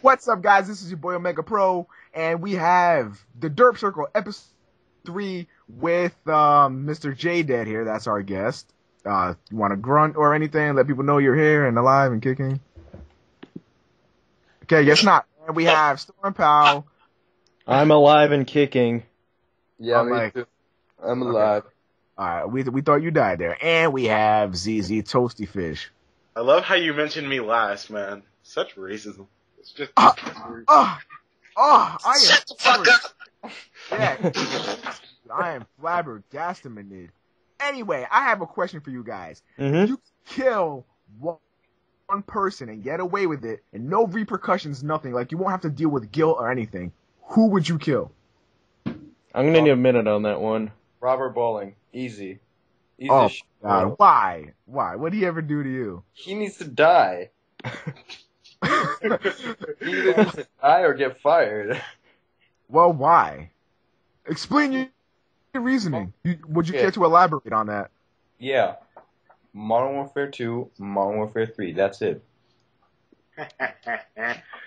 What's up, guys? This is your boy Omega Pro, and we have the Derp Circle Ep3 with Mr. J Dead here. That's our guest. You want to grunt or anything? Let people know you're here and alive and kicking. Okay, guess not. And we have StormPow. I'm alive and kicking. Yeah, me too. I'm alive. All right, we thought you died there. And we have zzToastie Fish. I love how you mentioned me last, man. Such racism. It's just. I am. Shut the fuck up! Yeah, I am flabbergasted. Anyway, I have a question for you guys. Mm-hmm. You kill one person and get away with it, and no repercussions, nothing. Like, you won't have to deal with guilt or anything. Who would you kill? I'm gonna need a minute on that one. Robert Bowling. Easy. Easy Oh, shit, God. bro. Why? Why? What did he ever do to you? He needs to die. He either needs to die or get fired. Well, why? Explain your reasoning. Would you care to elaborate on that? Yeah. Modern Warfare 2, Modern Warfare 3. That's it.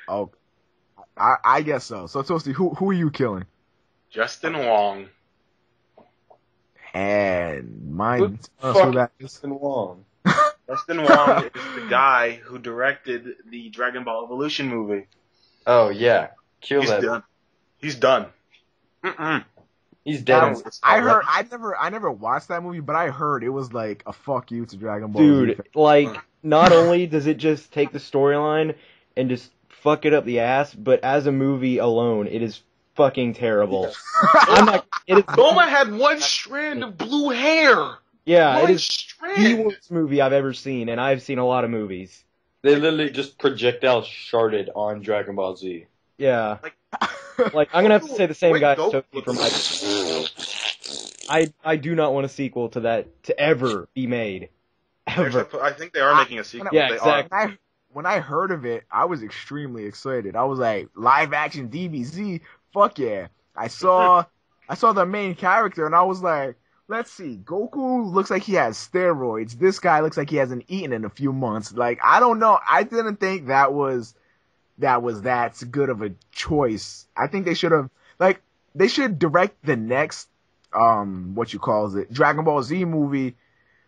Oh, I guess so. So, Toastie, who are you killing? Justin Wong. And mine. Who the Who fuck that is is? Justin Wong? Justin Wong is the guy who directed the Dragon Ball Evolution movie. Oh, yeah. Kill He's that. done. He's done. Mm-mm. He's dead. I never watched that movie, but I heard it was like a fuck you to Dragon Ball. Dude, like, not only does it just take the storyline and just fuck it up the ass, but as a movie alone, it is fucking terrible. It is. Bulma had one strand of blue hair. Yeah, One it is strand. the worst movie I've ever seen, and I've seen a lot of movies. They literally just projectiles sharded on Dragon Ball Z. Yeah. Like, I'm gonna have to say the same Wait, guy Goku for my. I do not want a sequel to that to ever be made. Ever. I think they are making a sequel. Yeah, They exactly. are. When I heard of it, I was extremely excited. I was like, live action DBZ, fuck yeah. I saw the main character and I was like, let's see, Goku looks like he has steroids. This guy looks like he hasn't eaten in a few months. Like, I don't know. I didn't think that was that good of a choice. I think they should have, like, they should direct the next, Dragon Ball Z movie.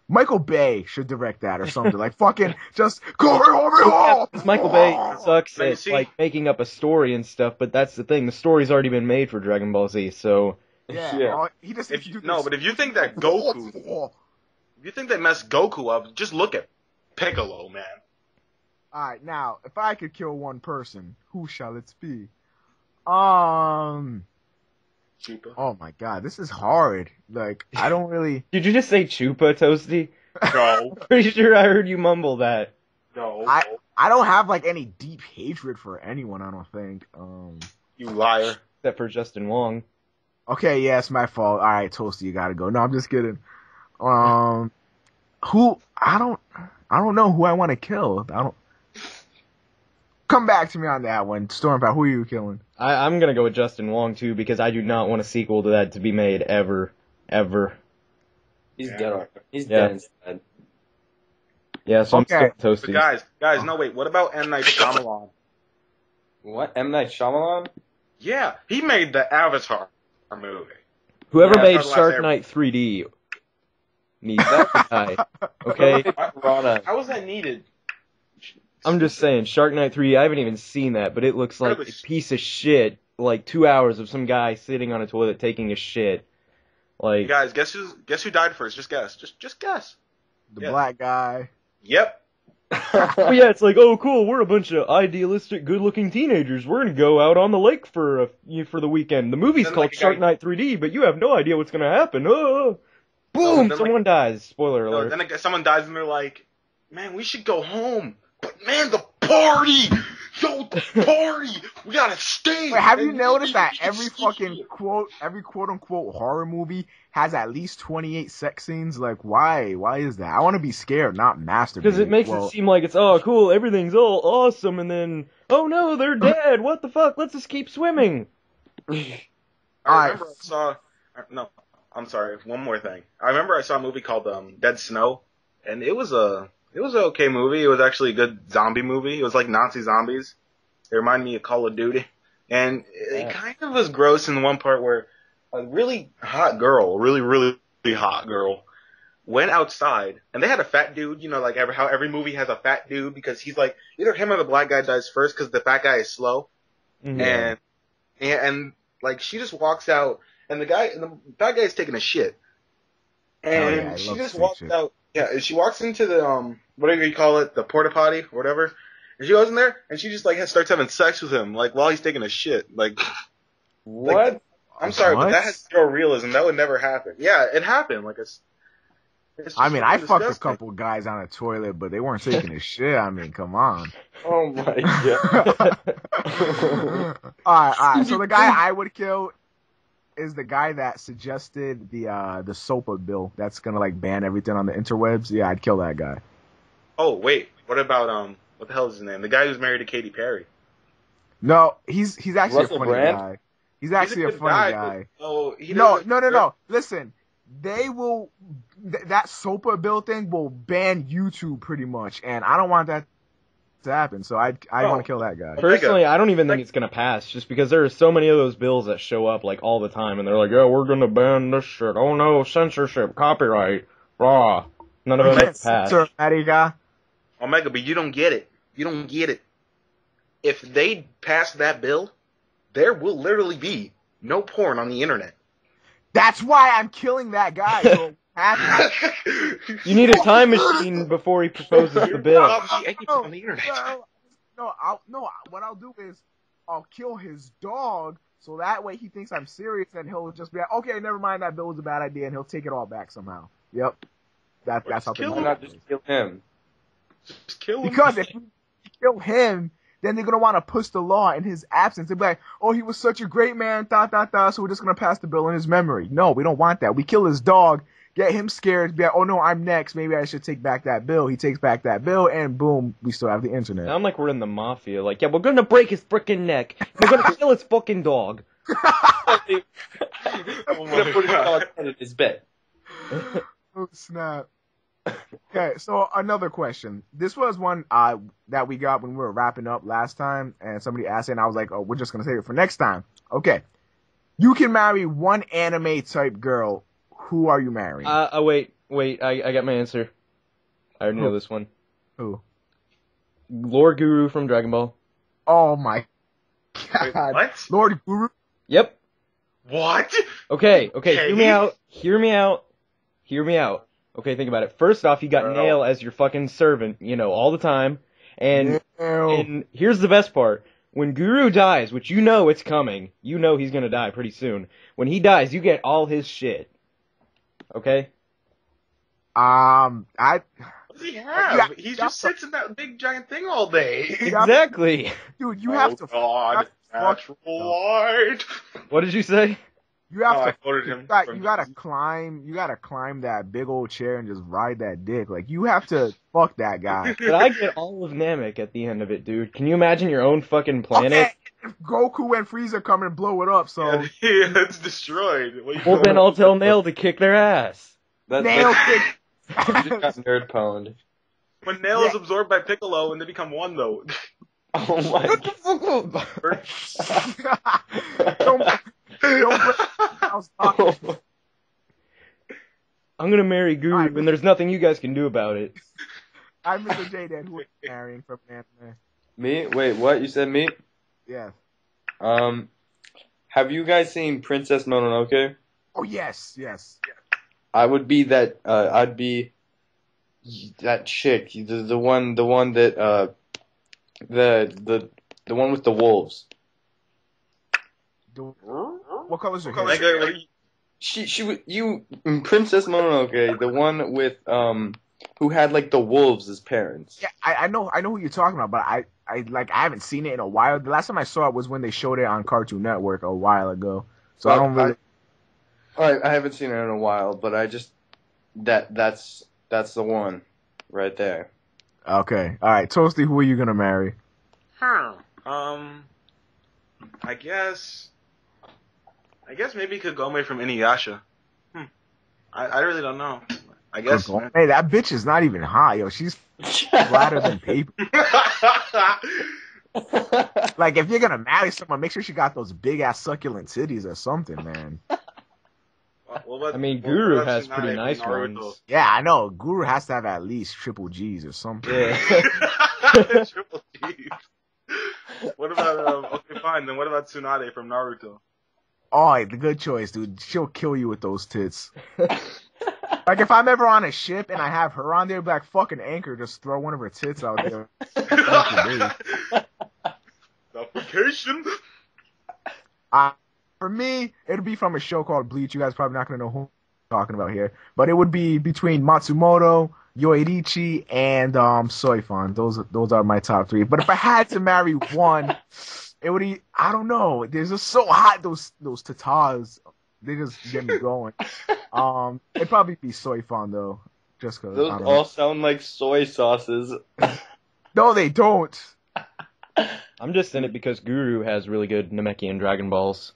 Michael Bay should direct that or something. Like, fucking, just, go. Michael Bay sucks Let me at, see. like, making up a story and stuff, but that's the thing. The story's already been made for Dragon Ball Z, so... Yeah. He just But if you think that Goku, if you think they messed Goku up, just look at Piccolo, man. Alright, now, if I could kill one person, who shall it be? Chupa. Oh my god, this is hard. Like, I don't really... Did you just say Chupa, Toastie? No. Pretty sure I heard you mumble that. No. I don't have, like, any deep hatred for anyone, I don't think. You liar. Except for Justin Wong. Okay, yeah, it's my fault. Alright, Toastie, you gotta go. No, I'm just kidding. I don't know who I want to kill. Come back to me on that one. StormPow, who are you killing? I'm gonna go with Justin Wong, too, because I do not want a sequel to that to be made ever. Ever. He's dead. He's Yeah. dead inside. Yeah, so Okay. I'm still But Toastie. guys, no wait. What about M. Night Shyamalan? What? M. Night Shyamalan? Yeah, he made the Avatar movie. Whoever Yeah, made that's the last Shark Air- Knight 3D needs to die. Okay? Piranha. How was that needed? I'm just saying, Shark Knight 3D, I haven't even seen that, but it looks like a piece of shit. Like 2 hours of some guy sitting on a toilet taking a shit. Like, Guys, guess who died first? Just guess. Just guess. The Yeah. black guy. Yep. oh yeah, it's like, oh cool, we're a bunch of idealistic, good-looking teenagers. We're gonna go out on the lake for the weekend. The movie's Then, called like, a Shark guy- Knight 3D, but you have no idea what's gonna happen. Oh. Boom! then, Someone dies. Spoiler No, alert. then someone dies and they're like, "Man, we should go home." But man, the party, the party, we gotta stay. Wait, have you And noticed that we can every stay fucking here. every quote unquote horror movie has at least 28 sex scenes? Like, why? Why is that? I want to be scared, not masturbate. Because it makes it seem like it's, oh cool, everything's all awesome, and then, oh no, they're dead, what the fuck, let's just keep swimming. I remember I saw. No, I'm sorry. One more thing. I remember I saw a movie called Dead Snow, and it was an okay movie. It was actually a good zombie movie. It was like Nazi zombies. They remind me of Call of Duty. And it kind of was gross in the one part where a really hot girl, really hot girl, went outside, and they had a fat dude, you know, like how every movie has a fat dude, because he's like, either him or the black guy dies first because the fat guy is slow. Mhm. And like, she just walks out, and the fat guy is taking a shit. And I she love just to take walks shit. out, and she walks into the, whatever you call it, the porta potty, or whatever. And she goes in there, and she just, like, starts having sex with him, like, while he's taking a shit. Like, What? I'm sorry, but What? that has zero realism. That would never happen. Yeah, it happened. Like, it's just I mean, I fucking fucked a disgusting. couple guys on a toilet, but they weren't taking a shit. I mean, come on. Oh my god. Alright. So the guy I would kill is the guy that suggested the SOPA bill that's gonna like ban everything on the interwebs. Yeah, I'd kill that guy. Oh, wait. What about, what the hell is his name? The guy who's married to Katy Perry. No, he's actually Russell a funny Brand? guy. He's actually a good funny guy. But, oh, he No. doesn't- Listen, they will. That SOPA bill thing will ban YouTube pretty much, and I don't want that to happen. So I want to kill that guy. Personally, I don't even think it's gonna pass, just because there are so many of those bills that show up like all the time, and they're like, "Oh, we're gonna ban this shit. Oh no, censorship, copyright, raw." None of them get passed. Sir, Mariga. Omega, but you don't get it. You don't get it. If they pass that bill, there will literally be no porn on the internet. That's why I'm killing that guy. So happy. You need a time machine before he proposes the bill. On the internet. No. What I'll do is I'll kill his dog, so that way he thinks I'm serious, and he'll just be like, "Okay, never mind. That bill was a bad idea," and he'll take it all back somehow. Yep. That's how kill Why him. not just kill him? Just kill him. Because if you kill him, then they're gonna want to push the law in his absence. They'll be like, "Oh, he was such a great man, so we're just gonna pass the bill in his memory." No, we don't want that. We kill his dog, get him scared, be like, "Oh no, I'm next. Maybe I should take back that bill." He takes back that bill, and boom, we still have the internet. Sound like we're in the mafia. Like, yeah, we're gonna break his frickin' neck. We're gonna kill his fucking dog. Oh I'm gonna put his dog in his bed. Oh snap. Okay, so another question. This was one that we got when we were wrapping up last time, and somebody asked it, and I was like, "Oh, we're just gonna save it for next time." Okay, you can marry one anime type girl. Who are you marrying? Wait, I got my answer. I already know this one. Who? Lord Guru from Dragon Ball. Oh my Wait, god, what? Lord Guru. Yep. What? Okay, Okay. hear me out. Okay, think about it. First off, you got No. Nail as your fucking servant, all the time. And Ew. and here's the best part. When Guru dies, which you know it's coming, you know he's gonna die pretty soon. When he dies, you get all his shit. Okay? I What does he have? Yeah, He that's just sits in that big giant thing all day. Exactly. dude, you have to. Oh God, you have to fuck- natural light. What did you say? You have Oh, to. I quoted him. You gotta climb that big old chair and just ride that dick. Like, you have to fuck that guy. But I get all of Namek at the end of it, dude. Can you imagine your own fucking planet? Okay, if Goku and Frieza come and blow it up, so Yeah, it's destroyed. What you Well, doing? then I'll tell Nail to kick their ass. Nail kick. You just got nerd pwned. When Nail is absorbed by Piccolo and they become one, though. Oh my god. don't I'll stop. I'm gonna marry Guru, Alright. and there's nothing you guys can do about it. I'm Mr. J then, who are you marrying from anime? Me? Wait, what? You said me? Yeah. Have you guys seen Princess Mononoke? Oh yes. I would be that. I'd be that chick. The one that the one with the wolves. What color's your Like, hair? what are you- She would you in Princess Mononoke, the one with who had like the wolves as parents. Yeah, I know who you're talking about, but I haven't seen it in a while. The last time I saw it was when they showed it on Cartoon Network a while ago. So I don't really. I haven't seen it in a while, but I just that's the one right there. Okay, all right, Toastie, who are you gonna marry? I guess maybe Kagome from Inuyasha. I really don't know. I guess. Hey, that bitch is not even hot, yo. She's flatter than paper. Like, if you're gonna marry someone, make sure she got those big ass succulent titties or something, man. I mean, Guru has pretty nice ones. Yeah, I know. Guru has to have at least triple G's or something. Yeah. Triple G's. What about okay, fine. Then what about Tsunade from Naruto? Oh, the good choice, dude. She'll kill you with those tits. Like, if I'm ever on a ship and I have her on there, be like, fucking Anchor, just throw one of her tits out there. Suffocation. For me, it'd be from a show called Bleach. You guys probably not gonna know who I'm talking about here, but it would be between Matsumoto, Yoichi, and Soifan. Those are my top three. But if I had to marry one, it would be, I don't know. They're just so hot. Those tatas, they just get me going. It'd probably be Soifan though, just because. Those all sound like soy sauces. No, they don't. I'm just in it because Guru has really good Namekian Dragon Balls.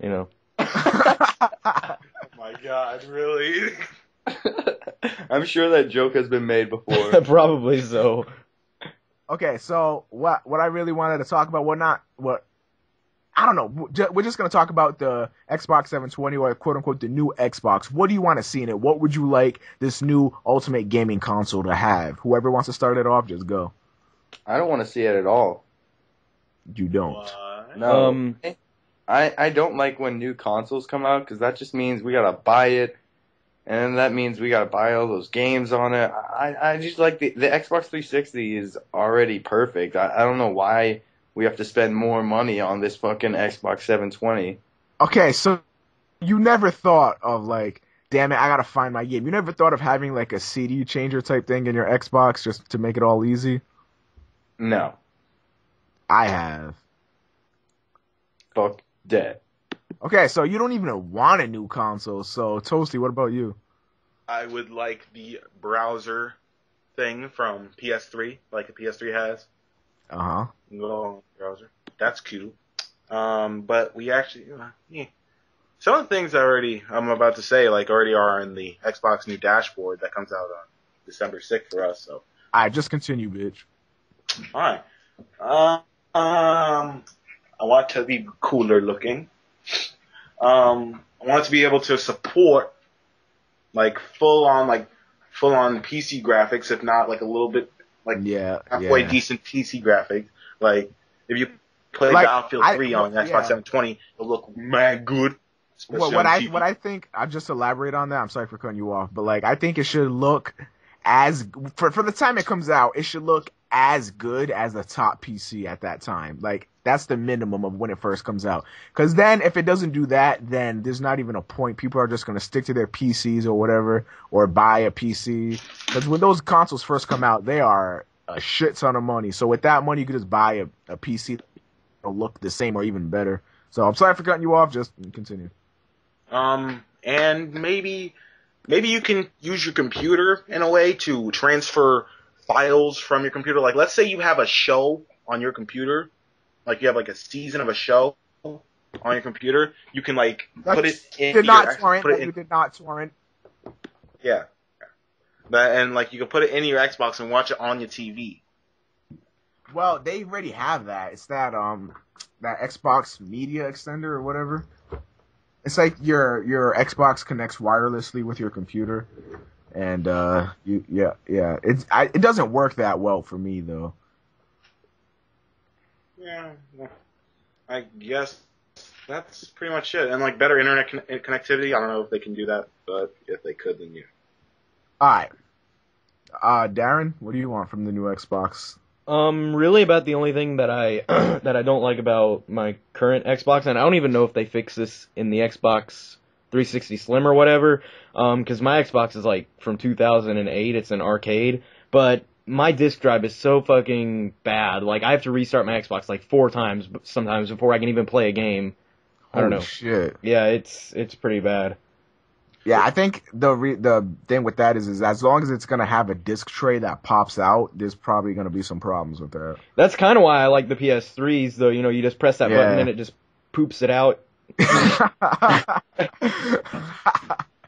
You know. Oh my god, really? I'm sure that joke has been made before. Probably so. Okay, so what I really wanted to talk about, I don't know. We're just going to talk about the Xbox 720 or quote unquote the new Xbox. What do you want to see in it? What would you like this new ultimate gaming console to have? Whoever wants to start it off, just go. I don't want to see it at all. You don't. What? No. I don't like when new consoles come out because that just means we gotta buy it, and that means we gotta buy all those games on it. I just like the Xbox 360 is already perfect. I don't know why we have to spend more money on this fucking Xbox 720. Okay, so you never thought of like, damn it, I gotta find my game. You never thought of having like a CD changer type thing in your Xbox just to make it all easy? No. I have. Fuck that. Okay, so you don't even want a new console. So, Toastie, what about you? I would like the browser thing from PS3, like the PS3 has. Uh-huh. No browser. That's cute. But we actually, some of the things I'm about to say, like already are in the Xbox new dashboard that comes out on December 6th for us. So. Alright, just continue, bitch. Alright. I want it to be cooler looking. I want it to be able to support like full on PC graphics, if not like a little bit like halfway decent PC graphics. Like if you play Battlefield 3 on Xbox 720, it'll look mad good. What I think, I'll just elaborate on that. I'm sorry for cutting you off, but like I think it should look for the time it comes out, it should look as good as the top PC at that time. Like that's the minimum of when it first comes out. Because then if it doesn't do that, then there's not even a point. People are just going to stick to their PCs or whatever, or buy a PC. Because when those consoles first come out, they are a shit ton of money. So with that money, you could just buy a PC that'll look the same or even better. So I'm sorry for cutting you off. Just continue. And maybe you can use your computer in a way to transfer files from your computer. Like, let's say you have a show on your computer, like you have like a season of a show on your computer. You can like put it in. You did not torrent. Yeah, and like you can put it in your Xbox and watch it on your TV. Well, they already have that. It's that that Xbox Media Extender or whatever. It's like your Xbox connects wirelessly with your computer, and it doesn't work that well for me though. Yeah, I guess that's pretty much it. And like better internet connectivity. I don't know if they can do that, but if they could, then yeah. All right, Darren, what do you want from the new Xbox? Really about the only thing that I that I don't like about my current Xbox, and I don't even know if they fix this in the Xbox 360 Slim or whatever, because my Xbox is like from 2008, it's an arcade, but my disk drive is so fucking bad, like I have to restart my Xbox like 4 times sometimes before I can even play a game. I don't know. Shit. Yeah, it's pretty bad. Yeah, I think the thing with that is as long as it's gonna have a disc tray that pops out, there's probably gonna be some problems with that. That's kind of why I like the PS3s, though. You know, you just press that button and it just poops it out,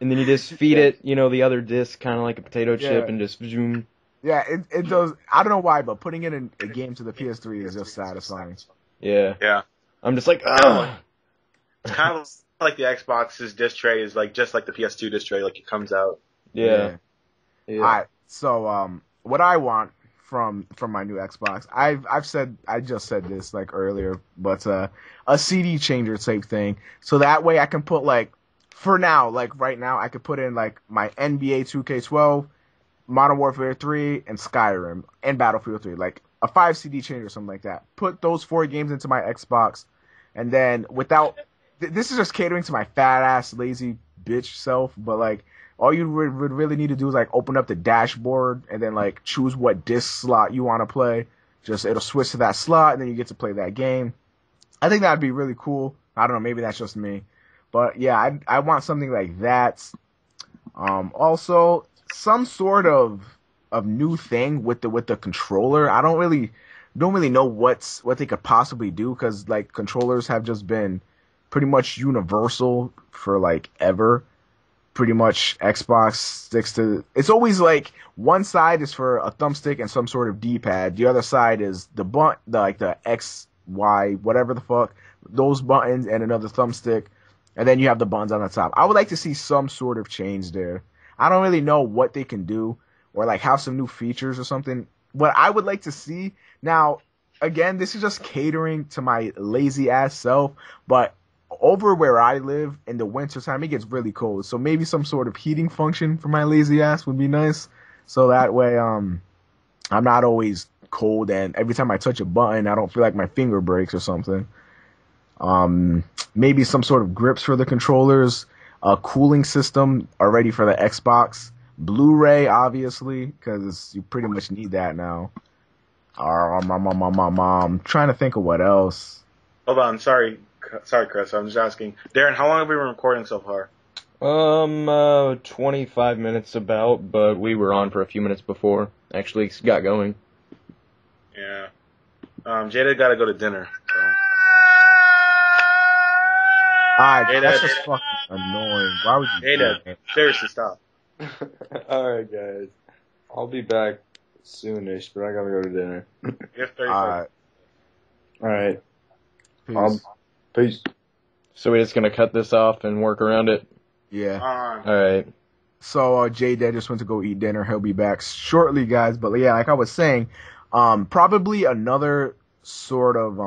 and then you just feed it, you know, the other disc, kind of like a potato chip, and just zoom. Yeah, it does. I don't know why, but putting in a game to the PS3 is just satisfying. Yeah. Yeah. I'm just like, It's kind of like the Xbox's disc tray is like just like the PS2 disc tray, like it comes out. Yeah. All right. So what I want from my new Xbox, I just said this like earlier, but a CD changer type thing, so that way I can put like, for now, like right now, I could put in like my NBA 2K12, Modern Warfare 3, and Skyrim, and Battlefield 3, like a 5 CD changer or something like that. Put those 4 games into my Xbox, and then without, this is just catering to my fat ass lazy bitch self, but like, all you would really need to do is like open up the dashboard and then like choose what disc slot you want to play. Just it'll switch to that slot and then you get to play that game. I think that'd be really cool. I don't know, maybe that's just me, but yeah, I want something like that. Also some sort of new thing with the controller. I don't really know what they could possibly do, because like controllers have just been pretty much universal for like ever. Pretty much Xbox sticks to, it's always like one side is for a thumbstick and some sort of D-pad. The other side is the X, Y, whatever the fuck, those buttons and another thumbstick. And then you have the buttons on the top. I would like to see some sort of change there. I don't really know what they can do, or like have some new features or something. What I would like to see now, again, this is just catering to my lazy ass self, but over where I live in the winter time, it gets really cold. So maybe some sort of heating function for my lazy ass would be nice. So that way, I'm not always cold, and every time I touch a button, I don't feel like my finger breaks or something. Maybe some sort of grips for the controllers, a cooling system already for the Xbox, Blu-ray, obviously, because you pretty much need that now. I'm trying to think of what else. Hold on, sorry, Chris. I'm just asking, Darren, how long have we been recording so far? 25 minutes about, but we were on for a few minutes before actually got going. Yeah. Jada got to go to dinner. So. Alright, that's just fucking annoying. Why would you do Jada, that? seriously, stop. Alright, guys. I'll be back soonish, but I gotta go to dinner. You have 30 Alright, Alright. peace. Peace. So we're just gonna cut this off and work around it. Yeah. Alright. So Jay Dad just went to go eat dinner. He'll be back shortly, guys. But yeah, like I was saying, probably another sort of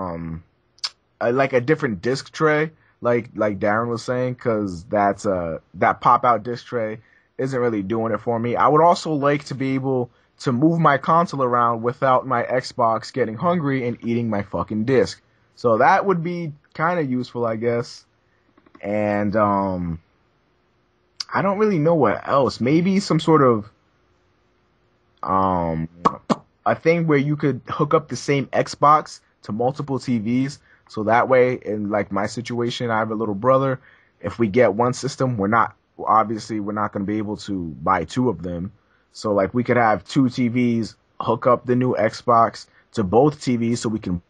like a different disc tray, like Darren was saying, because that pop out disc tray isn't really doing it for me. I would also like to be able to move my console around without my Xbox getting hungry and eating my fucking disc. So that would be kind of useful, I guess. And I don't really know what else. Maybe some sort of a thing where you could hook up the same Xbox to multiple TVs. So that way, in like my situation, I have a little brother. If we get one system, we're not going to be able to buy 2 of them. So like we could have 2 TVs, hook up the new Xbox to both TVs so we can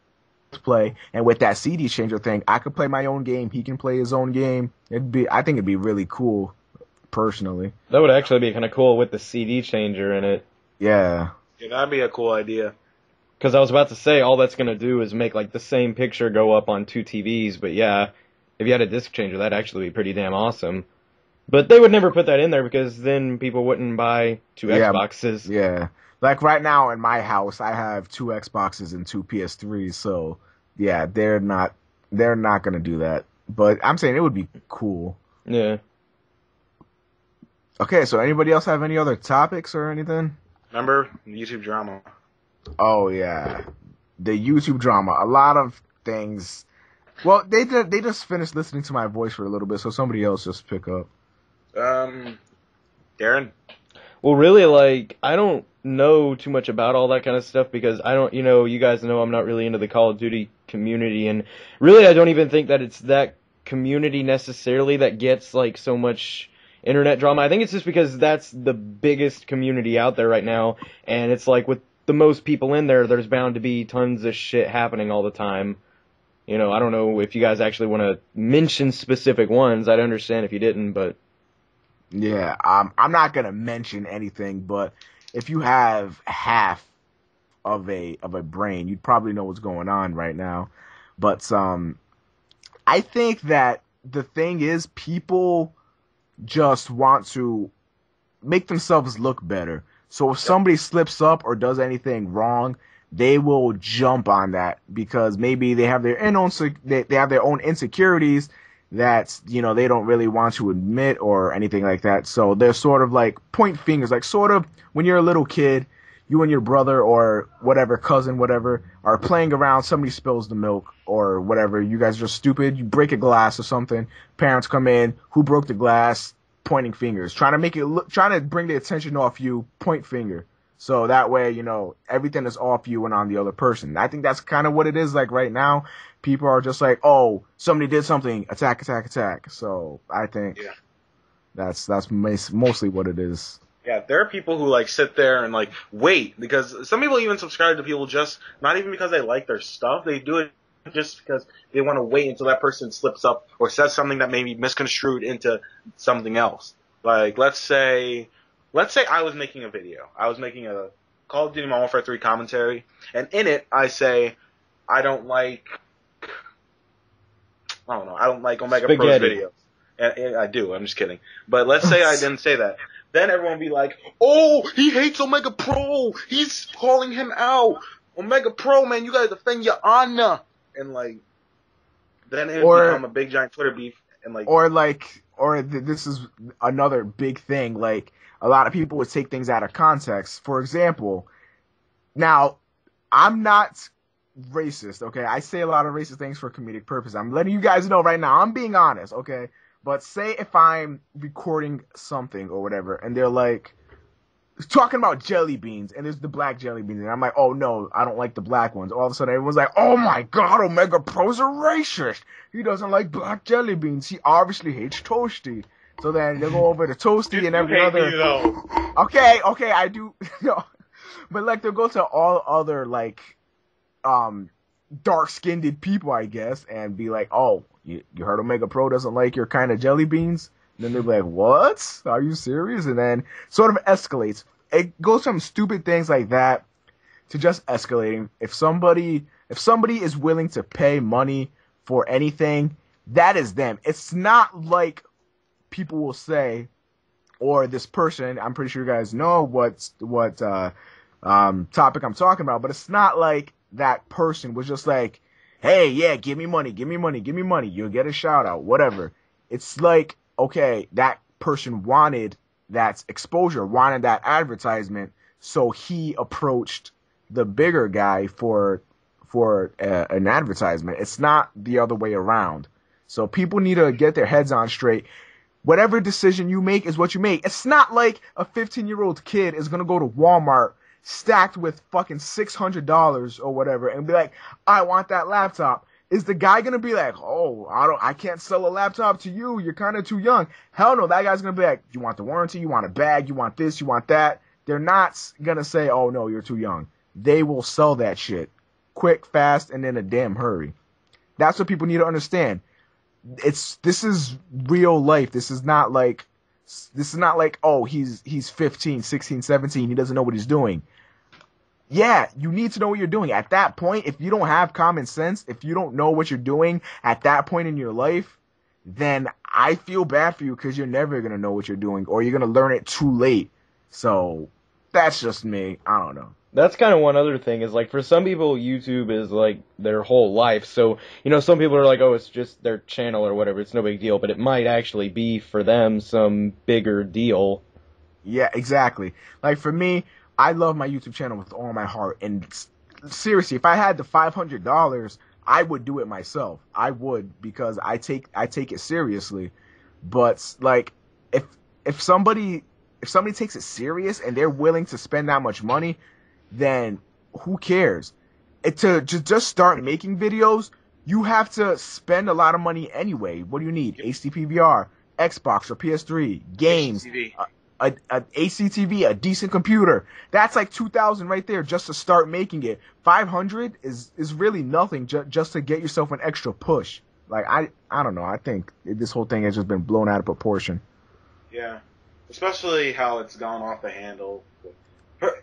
play. And with that CD changer thing, I could play my own game, he can play his own game. I think it'd be really cool, personally. That would actually be kind of cool with the CD changer in it. Yeah. Yeah, that'd be a cool idea. Because I was about to say, all that's going to do is make like the same picture go up on 2 TVs, but yeah, if you had a disc changer, that'd actually be pretty damn awesome. But they would never put that in there because then people wouldn't buy 2 Xboxes. Yeah. Like right now in my house, I have 2 Xboxes and 2 PS3s, so yeah, they're not gonna do that. But I'm saying it would be cool. Yeah. Okay, so anybody else have any other topics or anything? Remember YouTube drama? Oh yeah, the YouTube drama. A lot of things. Well, they just finished listening to my voice for a little bit, so somebody else just pick up. Darren? Well, really, like, I don't know too much about all that kind of stuff because I don't, you guys know I'm not really into the Call of Duty community, and really I don't even think that it's that community necessarily that gets, like, so much internet drama. I think it's just because that's the biggest community out there right now, and it's like with the most people in there, there's bound to be tons of shit happening all the time. I don't know if you guys actually want to mention specific ones. I'd understand if you didn't, but... Yeah, I'm not gonna mention anything, but if you have half of a brain, you'd probably know what's going on right now. But I think that the thing is, people just want to make themselves look better. So if somebody slips up or does anything wrong, they will jump on that because maybe they have their own insecurities that, you know, they don't really want to admit or anything like that. So they're sort of like point fingers, like sort of when you're a little kid, you and your brother or whatever, cousin, whatever, are playing around, somebody spills the milk or whatever, you guys are just stupid, you break a glass or something, parents come in, who broke the glass, pointing fingers, trying to bring the attention off you, point finger. So that way, you know, everything is off you and on the other person. I think that's kind of what it is like right now. People are just like, oh, somebody did something, attack, attack, attack. So I think that's mostly what it is. Yeah, there are people who like sit there and like wait, because some people even subscribe to people just not even because they like their stuff. They do it just because they want to wait until that person slips up or says something that may be misconstrued into something else. Like let's say I was making a video. I was making a Call of Duty Modern Warfare 3 commentary, and in it I say I don't like Omega Pro's videos. And I do. I'm just kidding. But let's say I didn't say that. Then everyone would be like, oh, he hates Omega Pro. He's calling him out. Omega Pro, man, you gotta defend your honor. And like, then it would become a big giant Twitter beef. And like, this is another big thing. Like, a lot of people would take things out of context. For example, now, I'm not racist, okay? I say a lot of racist things for comedic purpose. I'm letting you guys know right now. I'm being honest, okay? But say if I'm recording something or whatever, and they're like talking about jelly beans, and there's the black jelly beans, and I'm like, oh no, I don't like the black ones. All of a sudden, everyone's like, oh my god, Omega Pro's a racist. He doesn't like black jelly beans. He obviously hates Toastie. So then they'll go over to Toastie and every other. Okay, I do. No, but like they'll go to all other like dark-skinned people, I guess, and be like, oh, you heard Omega Pro doesn't like your kind of jelly beans? And then they'll be like, what? Are you serious? And then sort of escalates. It goes from stupid things like that to just escalating. If somebody is willing to pay money for anything, that is them. It's not like people will say, or this person, I'm pretty sure you guys know what topic I'm talking about, but it's not like that person was just like, hey, yeah, give me money, you'll get a shout out, whatever. It's like, okay, that person wanted that exposure, wanted that advertisement, so he approached the bigger guy for an advertisement. It's not the other way around. So people need to get their heads on straight. Whatever decision you make is what you make. It's not like a 15-year-old kid is gonna go to Walmart stacked with fucking $600 or whatever and be like, I want that laptop. Is the guy gonna be like, oh, I can't sell a laptop to you, you're kind of too young? Hell no, that guy's gonna be like, you want the warranty, you want a bag, you want this, you want that. They're not gonna say, oh no, you're too young. They will sell that shit quick, fast, and in a damn hurry. That's what people need to understand. This is real life. This is not like, oh, he's 15, 16, 17, he doesn't know what he's doing. Yeah, you need to know what you're doing. At that point, if you don't have common sense, if you don't know what you're doing at that point in your life, then I feel bad for you because you're never going to know what you're doing, or you're going to learn it too late. So that's just me. I don't know. That's kind of one other thing is, like, for some people, YouTube is, like, their whole life. So, you know, some people are like, oh, it's just their channel or whatever. It's no big deal. But it might actually be, for them, some bigger deal. Yeah, exactly. Like, for me, I love my YouTube channel with all my heart. And seriously, if I had the $500, I would do it myself. I would, because I take it seriously. But, like, if somebody takes it serious and they're willing to spend that much money, then who cares? To just start making videos, you have to spend a lot of money anyway. What do you need? HDP VR, Xbox or PS3, games, a HDTV, a decent computer. That's like $2,000 right there just to start making it. $500 is really nothing just to get yourself an extra push. Like, I don't know. I think this whole thing has just been blown out of proportion. Yeah. Especially how it's gone off the handle with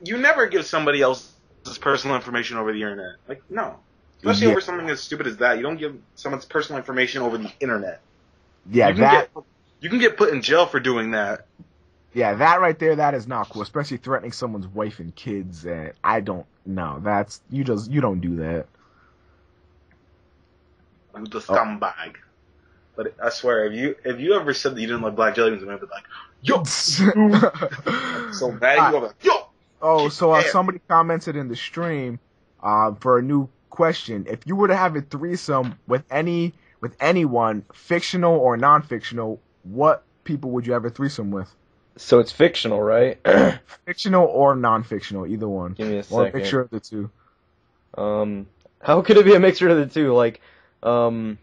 You never give somebody else's personal information over the internet. Like, no. Especially Yeah. over something as stupid as that. You don't give someone's personal information over the internet. Yeah, You can get put in jail for doing that. Yeah, that right there, that is not cool. Especially threatening someone's wife and kids. And I don't. No, that's you don't do that. I'm the scumbag. But I swear, if you ever said that you didn't like black jelly beans, I'm gonna be like, yo, I'm so mad at you. I'm like, yo. Oh, so Damn. somebody commented in the stream for a new question. If you were to have a threesome with anyone, fictional or non-fictional, what people would you have a threesome with? So it's fictional, right? Fictional or non-fictional, either one. Give me a Or a second. mixture of the two. How could it be a mixture of the two? Like, the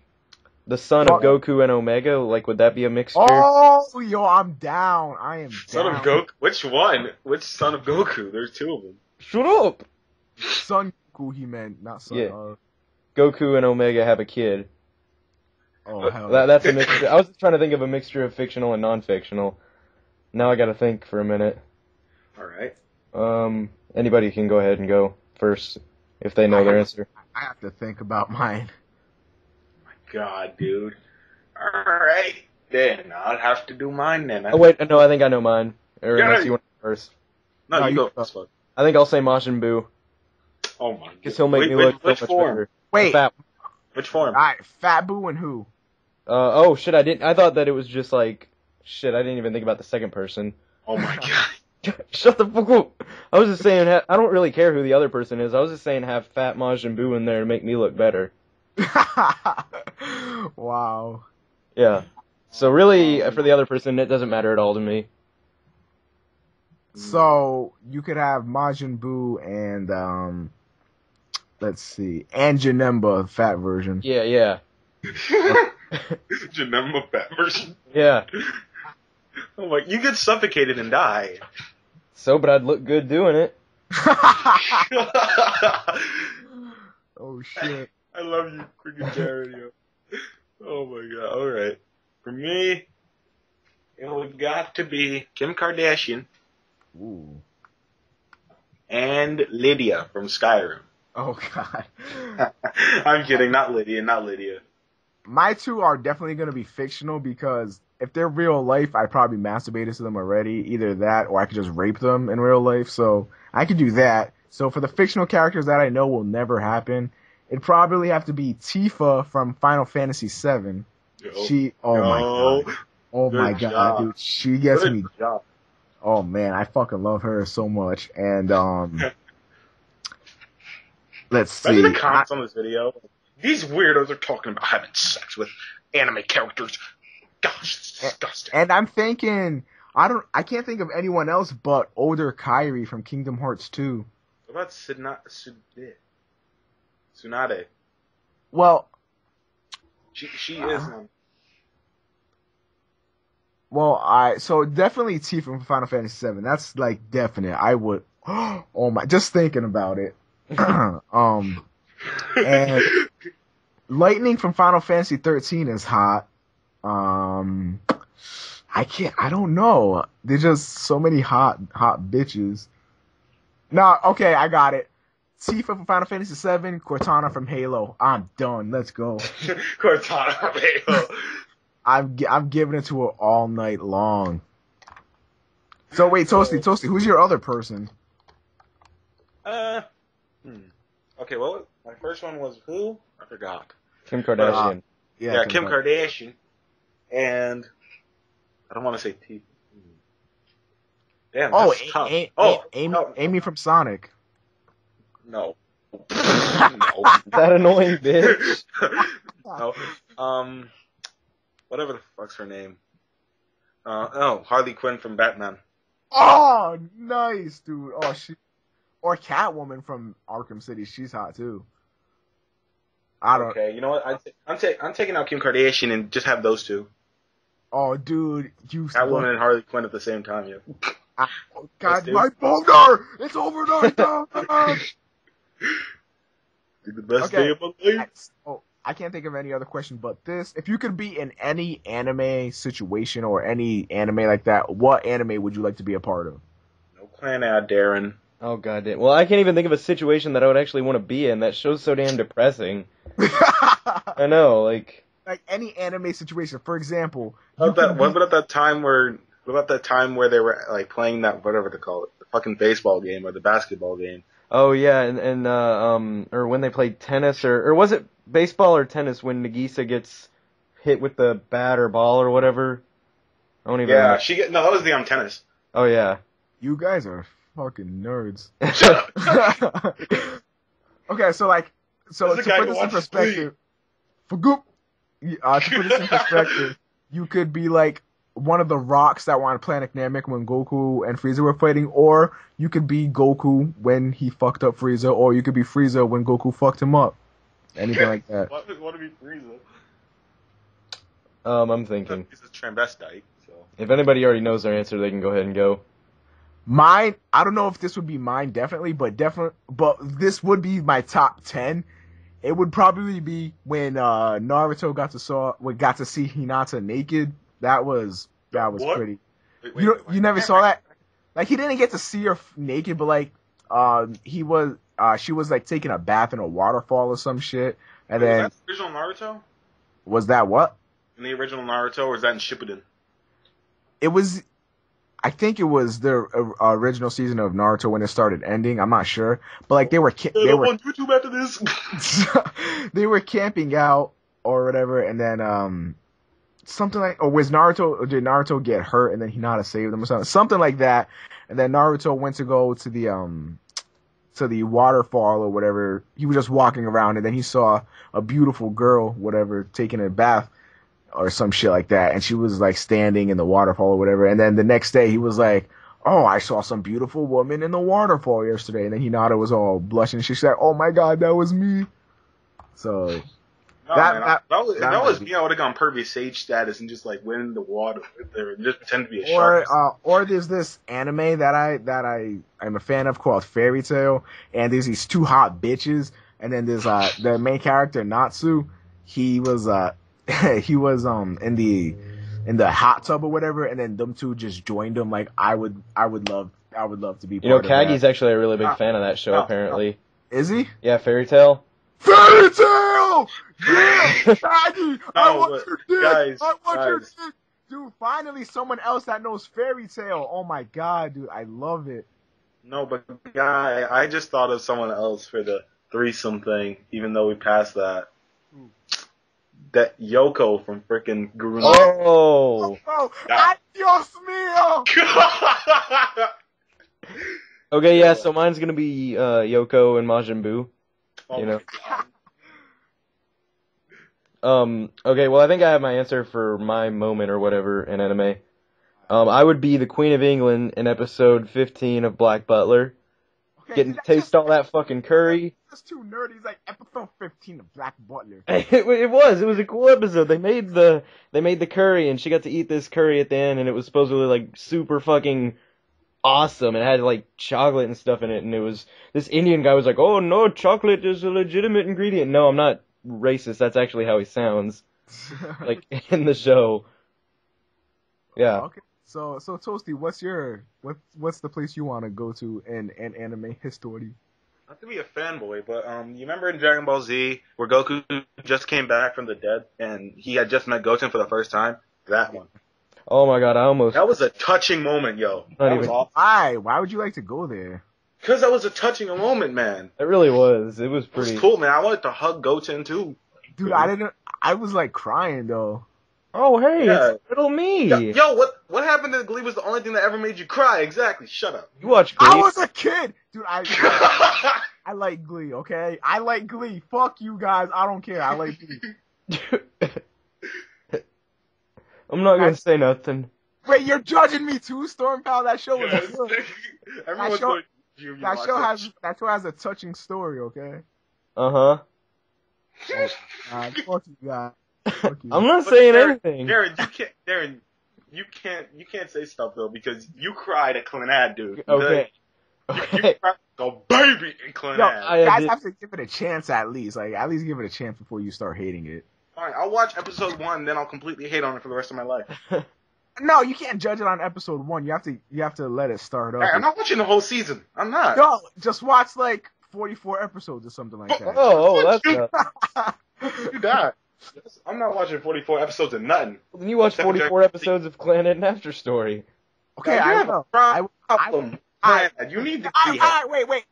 son of Goku and Omega, like, would that be a mixture? Oh, yo, I'm down. I am Son down. of Goku? Which one? Which son of Goku? There's two of them. Shut up! Son Goku, he meant, not son. Yeah. Goku and Omega have a kid. Oh, hell. That's a mixture. I was just trying to think of a mixture of fictional and non-fictional. Now I gotta think for a minute. Alright. Anybody can go ahead and go first if they know their answer. I have to think about mine. God, dude. Alright. Then I'll have to do mine then. Oh wait, no, I think I know mine. Or Yeah, unless you want to go first. No, No, you you go go. first. Fuck. I think I'll say Majin Buu. Oh my god. Because he'll make me look so which much form? better. Wait. Fat. Which form? Alright, Fat Boo and who? Oh shit, I thought that it was just like, shit, I didn't even think about the second person. Oh my god. Shut the fuck up. I was just saying, I don't really care who the other person is. I was just saying have Fat Majin Buu in there to make me look better. Wow. Yeah. So really, for the other person, it doesn't matter at all to me. So you could have Majin Buu and let's see, and Janemba, fat version. Yeah. Janemba fat version. Yeah. Oh my, you get suffocated and die. So, but I'd look good doing it. Oh shit. I love you, freaking Jared. Oh my god. Alright. For me, it would got to be Kim Kardashian Ooh. and Lydia from Skyrim. Oh god. I'm kidding, not Lydia. My two are definitely gonna be fictional because if they're real life, I probably masturbated to them already. Either that or I could just rape them in real life. So I could do that. So for the fictional characters that I know will never happen, it'd probably have to be Tifa from Final Fantasy VII. Oh my god, dude, she gets me. Job. Oh man, I fucking love her so much. And let's see. Imagine the comments on this video. These weirdos are talking about having sex with anime characters. Gosh, it's disgusting. And I'm thinking, I can't think of anyone else but older Kairi from Kingdom Hearts 2. What about Tsunade? Well, She is. So definitely Tifa from Final Fantasy VII. That's like definite. I would. Oh my! Just thinking about it. And Lightning from Final Fantasy 13 is hot. I don't know. There's just so many hot bitches. Nah, okay, I got it. Tifa from Final Fantasy VII, Cortana from Halo. I'm done. Let's go. Cortana from Halo. I'm giving it to her all night long. So wait, Toastie, who's your other person? Okay, well, my first one was who? I forgot. Kim Kardashian. Yeah, Kim Kardashian. And I don't want to say T. Damn, that's tough. Amy from Sonic. No. No. That annoying bitch. No. Whatever the fuck's her name. Harley Quinn from Batman. Oh, nice, dude. Oh, or Catwoman from Arkham City. She's hot too. Okay, you know what? I'm taking out Kim Kardashian and just have those two. Oh, dude, Catwoman and Harley Quinn at the same time. Yeah. Oh, God, my boner! It's over now. The best day of my life. I can't think of any other question but this. If you could be in any anime situation or any anime like that, what anime would you like to be a part of? No Clannad Darren. Oh god damn. Well, I can't even think of a situation that I would actually want to be in. That show's so damn depressing. I know, like any anime situation. For example, What about that time where they were like playing that whatever they call it, the fucking baseball game or the basketball game? oh yeah, and or when they played tennis or was it baseball or tennis when Nagisa gets hit with the bat or ball or whatever? I don't even Yeah, know. that was the tennis. Oh yeah. you guys are fucking nerds. Shut up. Okay, so to There's a guy put who this in wants perspective, to put this in perspective, you could be like one of the rocks that were on Planet Namek when Goku and Frieza were fighting, or you could be Goku when he fucked up Frieza, or you could be Frieza when Goku fucked him up. Anything like that. What to be Frieza? I'm thinking. He's a transvestite. So. If anybody already knows their answer, they can go ahead and go. Mine, I don't know if this would be mine definitely, but this would be my top 10. It would probably be when Naruto got to see Hinata naked. That was What? pretty. Wait, You never saw that? Like he didn't get to see her naked, but like she was like taking a bath in a waterfall or some shit. And was then that the original Naruto? was that what? In the original Naruto, or is that in Shippuden? It was. I think it was the original season of Naruto when it started ending. I'm not sure, but like they were on YouTube after this. they were camping out or whatever, and then something like, or did Naruto get hurt and then Hinata saved him or something like that, and then Naruto went to go to the waterfall or whatever. He was just walking around and then he saw a beautiful girl, whatever, taking a bath or some shit like that, and she was like standing in the waterfall or whatever, and then the next day he was like, oh, I saw some beautiful woman in the waterfall yesterday, and then Hinata was all blushing. She said, oh my god, that was me. So No, that was me. I would have gone pervious sage status and just like went in the water there and just pretend to be a shark. or there's this anime that I'm a fan of called Fairy Tail, and there's these two hot bitches, and then there's the main character Natsu. He was in the hot tub or whatever, and then them two just joined him. Like I would love to be part of that. Kagi's actually a really big fan of that show apparently. Is he? Yeah, Fairy Tail. Fairy Tail! Yeah! Kagi! I No, want your dick! guys, I want your dick! Dude, finally someone else that knows Fairy Tail. Oh my god, dude, I love it. No, but guy, I just thought of someone else for the threesome thing, even though we passed that. That Yoko from frickin' Guru. Oh! Oh, Yeah. adios mio! Okay, yeah, so mine's gonna be Yoko and Majin Buu. Oh You know. my God. Okay, well I think I have my answer for my moment or whatever in anime. I would be the Queen of England in episode 15 of Black Butler. Okay, Getting to that's taste all that fucking curry. That's too nerdy. It's like episode 15 of Black Butler. It was a cool episode. They made the curry and she got to eat this curry at the end and it was supposedly like super fucking awesome. It had like chocolate and stuff in it, and it was this Indian guy was like, "Oh no, chocolate is a legitimate ingredient." No, I'm not racist. That's actually how he sounds, like in the show. Yeah. Okay. So Toastie, what's the place you want to go to in anime history? Not to be a fanboy, but you remember in Dragon Ball Z where Goku just came back from the dead and he had just met Goten for the first time? That one. Oh my god, I almost. That was a touching moment, yo. That was even- awesome. Why would you like to go there? Because that was a touching moment, man. It really was. It was It was pretty cool, man. I wanted to hug Goten too. Dude, I was like crying though. Oh hey, Yeah. it's little me. Yo, what happened to Glee was the only thing that ever made you cry? Exactly. Shut up. You watch I Glee? was a kid, dude. I like Glee, okay? I like Glee. Fuck you guys. I don't care. I like Glee. I'm not gonna say nothing. Wait, you're judging me too, StormPow? That show was good. Everyone's show- going, you That watch show has a touching story, okay? Uh huh. Fuck you guys. Fuck you. I'm not But saying Darren, anything. Darren, you can't say stuff though because you cried at Clannad, dude. Okay. You Okay. cried like a baby in Yo, Clannad. I guys did- have to give it a chance at least. Like, at least give it a chance before you start hating it. Fine, I'll watch episode 1, then I'll completely hate on it for the rest of my life. No, you can't judge it on episode 1. You have to let it start up. I'm not watching the whole season. I'm not. No, just watch like 44 episodes or something like that. Oh, that's You die. I'm not watching 44 episodes of nothing. Then you watch 44 episodes of Clan Ed After Story. Okay, Now, you I have will. a problem. You need to see All right, wait.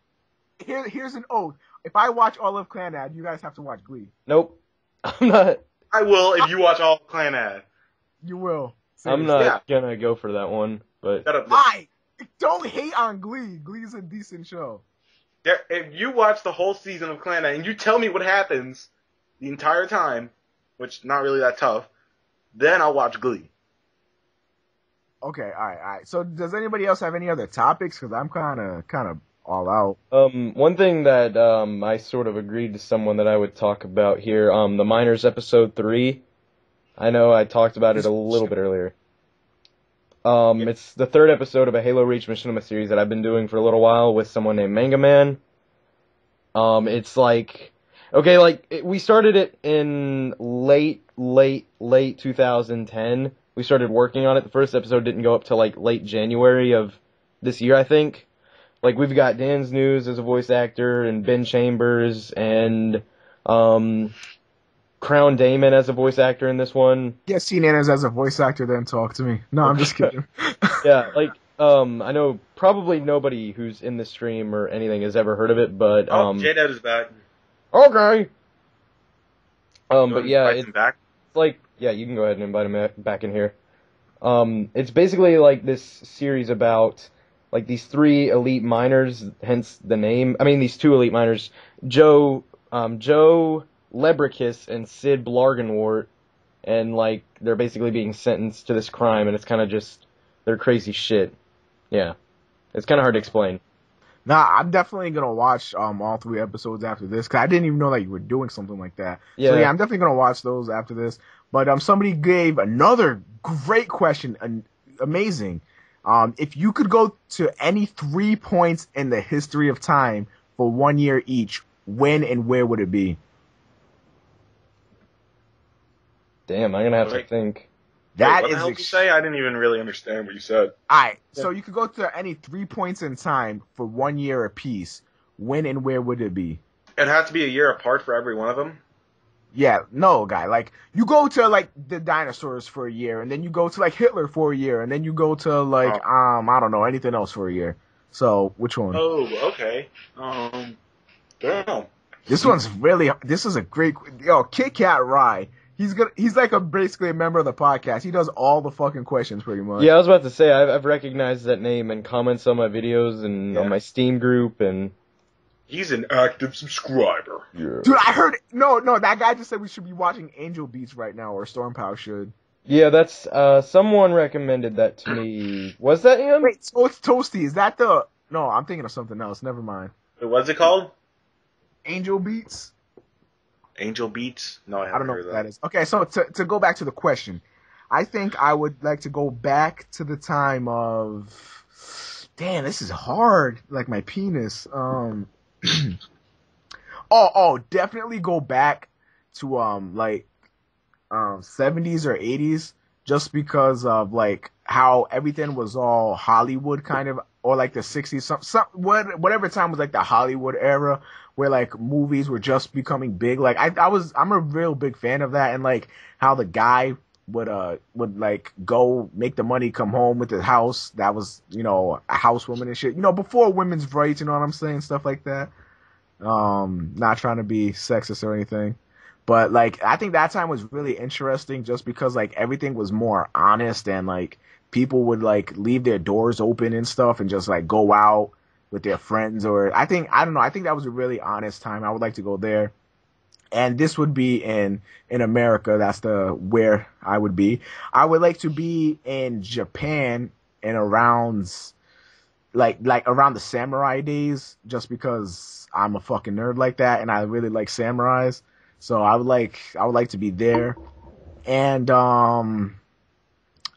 Here's an oath. If I watch all of Clan Ad, you guys have to watch Glee. Nope. I'm not. I will if you watch all Clan Ad. You will. I'm not gonna go for that one, but Shut up. Why? Don't hate on Glee. Glee's a decent show. If you watch the whole season of Clan Ad and you tell me what happens the entire time, which not really that tough, then I'll watch Glee. Okay, all right. So does anybody else have any other topics? Because I'm kind of all out. one thing that I sort of agreed to someone that I would talk about here, the Miners episode 3. I know I talked about it a little bit earlier. It's the 3rd episode of a Halo Reach Machinima series that I've been doing for a little while with someone named Manga Man. It's like, okay, like, we started it in late 2010. We started working on it. The first episode didn't go up till like late January of this year, I think. Like, we've got Dan's News as a voice actor, and Ben Chambers, and Crown Damon as a voice actor in this one. Yeah, see Nanas as a voice actor, then talk to me. No, I'm just kidding. Yeah, like, I know probably nobody who's in the stream or anything has ever heard of it, but J-Dad is back. Okay. But yeah, Invite him back. it's like, yeah, you can go ahead and invite him back in here. It's basically like this series about like these 3 elite miners, hence the name. I mean, these 2 elite miners, Joe Lebricus and Sid Blargenwort, and like they're basically being sentenced to this crime, and it's kind of just they're crazy shit. Yeah, it's kind of hard to explain. Nah, I'm definitely gonna watch all 3 episodes after this, because I didn't even know that you were doing something like that. Yeah. So yeah, I'm definitely gonna watch those after this. But somebody gave another great question, amazing. If you could go to any 3 points in the history of time for 1 year each, when and where would it be? Damn, I'm gonna have to think. That what the is hell did you say? I didn't even really understand what you said. Alright, so you could go to any 3 points in time for 1 year apiece. When and where would it be? It had to be a year apart for every one of them. Yeah, no, guy. Like, you go to, like, the dinosaurs for a year, and then you go to, like, Hitler for a year, and then you go to, like, I don't know, anything else for a year. So, which one? Oh, okay. Don't know. This is a great, yo, Kit Kat Rye. He's like basically a member of the podcast. He does all the fucking questions pretty much. Yeah, I was about to say, I've recognized that name and comments on my videos and on my Steam group, and He's an active subscriber. yeah. Dude, I heard, no, that guy just said we should be watching Angel Beats right now, or StormPow should. Yeah, that's, someone recommended that to me. Was that him? Wait, so it's Toastie, is that the, no, I'm thinking of something else, never mind. Wait, what's it called? Angel Beats? Angel Beats? No, I I haven't don't know heard what of that is. Okay, so to go back to the question, I think I would like to go back to the time of, damn, this is hard, like my penis. Definitely go back to 70s or 80s, just because of like how everything was all Hollywood kind of, or like the 60s, whatever time was like the Hollywood era, where like movies were just becoming big. Like I'm a real big fan of that, and like how the guy would like go make the money, come home with the house that was, you know, a housewoman and shit, you know, before women's rights, you know what I'm saying, stuff like that. Not trying to be sexist or anything, but like I think that time was really interesting just because like everything was more honest, and like people would like leave their doors open and stuff and just like go out with their friends, or I think that was a really honest time. I would like to go there. And this would be in America. That's where I would be. I would like to be in Japan and around around the samurai days, just because I'm a fucking nerd like that, and I really like samurais. So I would like to be there. And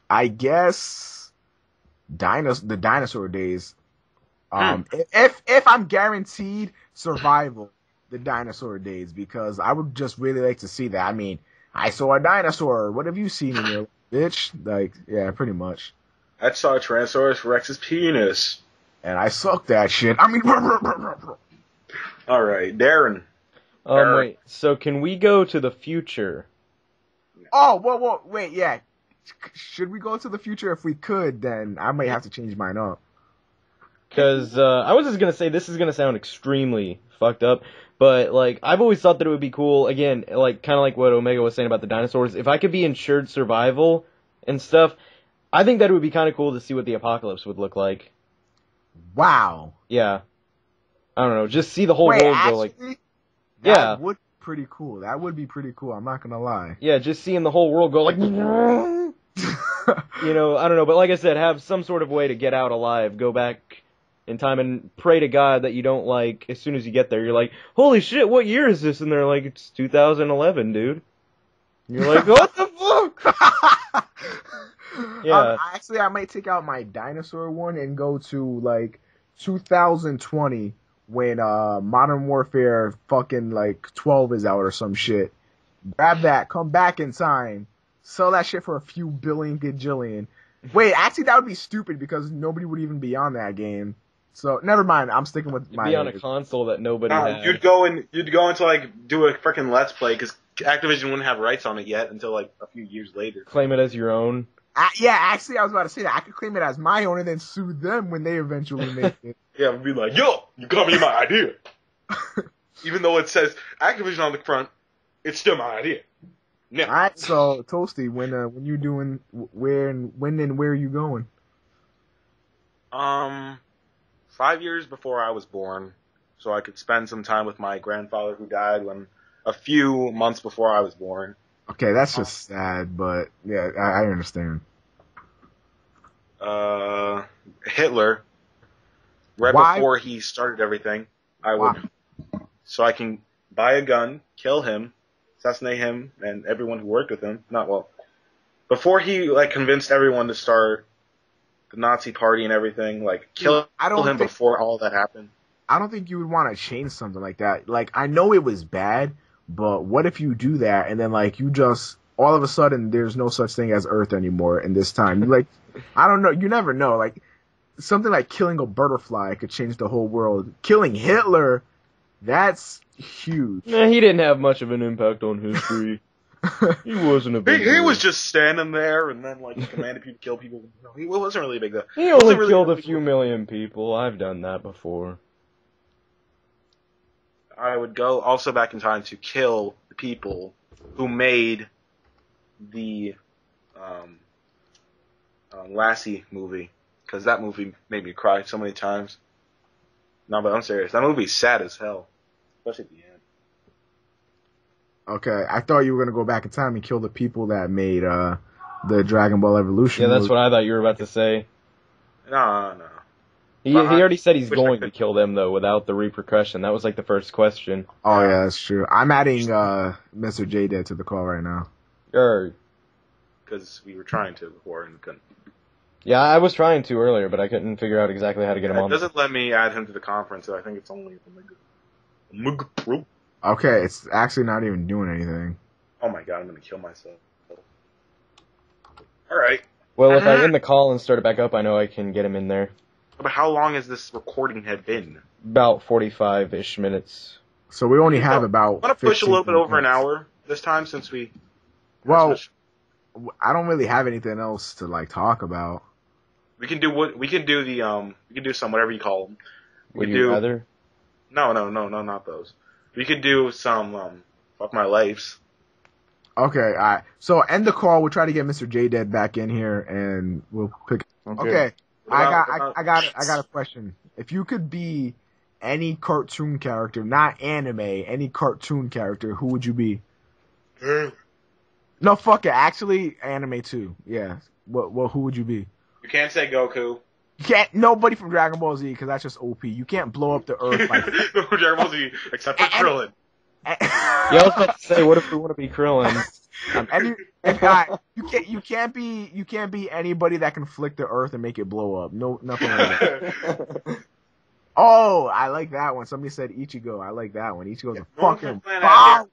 I guess the dinosaur days. If I'm guaranteed survival, the dinosaur days, because I would just really like to see that. I mean, I saw a dinosaur. What have you seen in your life? bitch. Like, yeah, pretty much. I saw Tyrannosaurus Rex's penis. And I suck that shit. I mean, All right, Darren. Wait. So can we go to the future? oh, whoa, wait, yeah. Should we go to the future? If we could, then I might have to change mine up. Because I was just gonna say this is gonna sound extremely fucked up, but like I've always thought that it would be cool. Again, like kind of like what Omega was saying about the dinosaurs. If I could be insured survival and stuff, I think that it would be kind of cool to see what the apocalypse would look like. Wow. Yeah. I don't know. Just see the whole Wait, world actually, go like. that Yeah. would be pretty cool. That would be pretty cool. I'm not gonna lie. Yeah, just seeing the whole world go like. You know, I don't know, but like I said, have some sort of way to get out alive, go back in time and pray to God that you don't like, as soon as you get there, you're like, holy shit, what year is this? And they're like, it's 2011, dude. And you're like, what the fuck? Yeah. Actually, I might take out my dinosaur one and go to like 2020 when Modern Warfare fucking like 12 is out or some shit. Grab that, come back in time, sell that shit for a few billion gajillion. Wait, actually that would be stupid because nobody would even be on that game. So never mind. I'm sticking with You'd be on a console that nobody had. You'd go into like do a freaking Let's Play because Activision wouldn't have rights on it yet until like a few years later. Claim it as your own. Yeah, actually, I was about to say that. I could claim it as my own and then sue them when they eventually make it. Yeah, we'd be like, yo, you got me my idea. Even though it says Activision on the front, it's still my idea. Yeah. All right, so Toastie, when you doing when and where are you going? 5 years before I was born, so I could spend some time with my grandfather who died a few months before I was born. Okay, that's just sad, but yeah, I understand. Hitler, right Why? before he started everything, I Why? would, so I can buy a gun, kill him, assassinate him, and everyone who worked with him. Before he like convinced everyone to start the Nazi Party and everything, like kill him before all that happened. I don't think you would want to change something like that. Like, I know it was bad, but what if you do that and then like you just all of a sudden there's no such thing as Earth anymore in this time? Like, I don't know. You never know. Like, something like killing a butterfly could change the whole world. Killing Hitler, that's huge. Nah, he didn't have much of an impact on history. He wasn't a big He deal. was just standing there and then like he commanded people to kill people. No, he wasn't really big though. He only killed a few million people. I've done that before. I would go also back in time to kill the people who made the Lassie movie, because that movie made me cry so many times. No, but I'm serious. That movie's sad as hell, especially at the end. Okay, I thought you were gonna go back in time and kill the people that made the Dragon Ball Evolution. Yeah, that's what I thought you were about to say. No. He already said he's going to kill them, though, without the repercussion. That was, like, the first question. Oh, yeah, that's true. I'm adding Mr. J Dead to the call right now. Because we were trying to before and couldn't. Yeah, I was trying to earlier, but I couldn't figure out exactly how to get him on. It doesn't let me add him to the conference, so I think it's only Omega Pro. Okay, it's actually not even doing anything. Oh my god, I'm gonna kill myself. Alright. Well, if I end the call and start it back up, I know I can get him in there. But how long has this recording had been? About 45-ish minutes. So we only have about. I want to push a little bit over an hour this time since we. Well, I don't really have anything else to like talk about. We can do we can do some whatever you call them. Would you rather? No, not those. We could do some fuck my lives. Okay, alright. So end the call. We'll try to get Mr. J Dead back in here, and we'll pick. Okay. I got a question. If you could be any cartoon character, not anime, any cartoon character, who would you be? No, fuck it. Actually, anime too. Yeah. Who would you be? You can't say Goku. You can't. Nobody from Dragon Ball Z, because that's just OP. You can't blow up the Earth like. Dragon Ball Z, except for Krillin. Yeah, I was about to say, what if we want to be Krillin? You can't be anybody that can flick the Earth and make it blow up. No, nothing like that. Oh, I like that one. Somebody said Ichigo. I like that one. Ichigo's a fucking boss.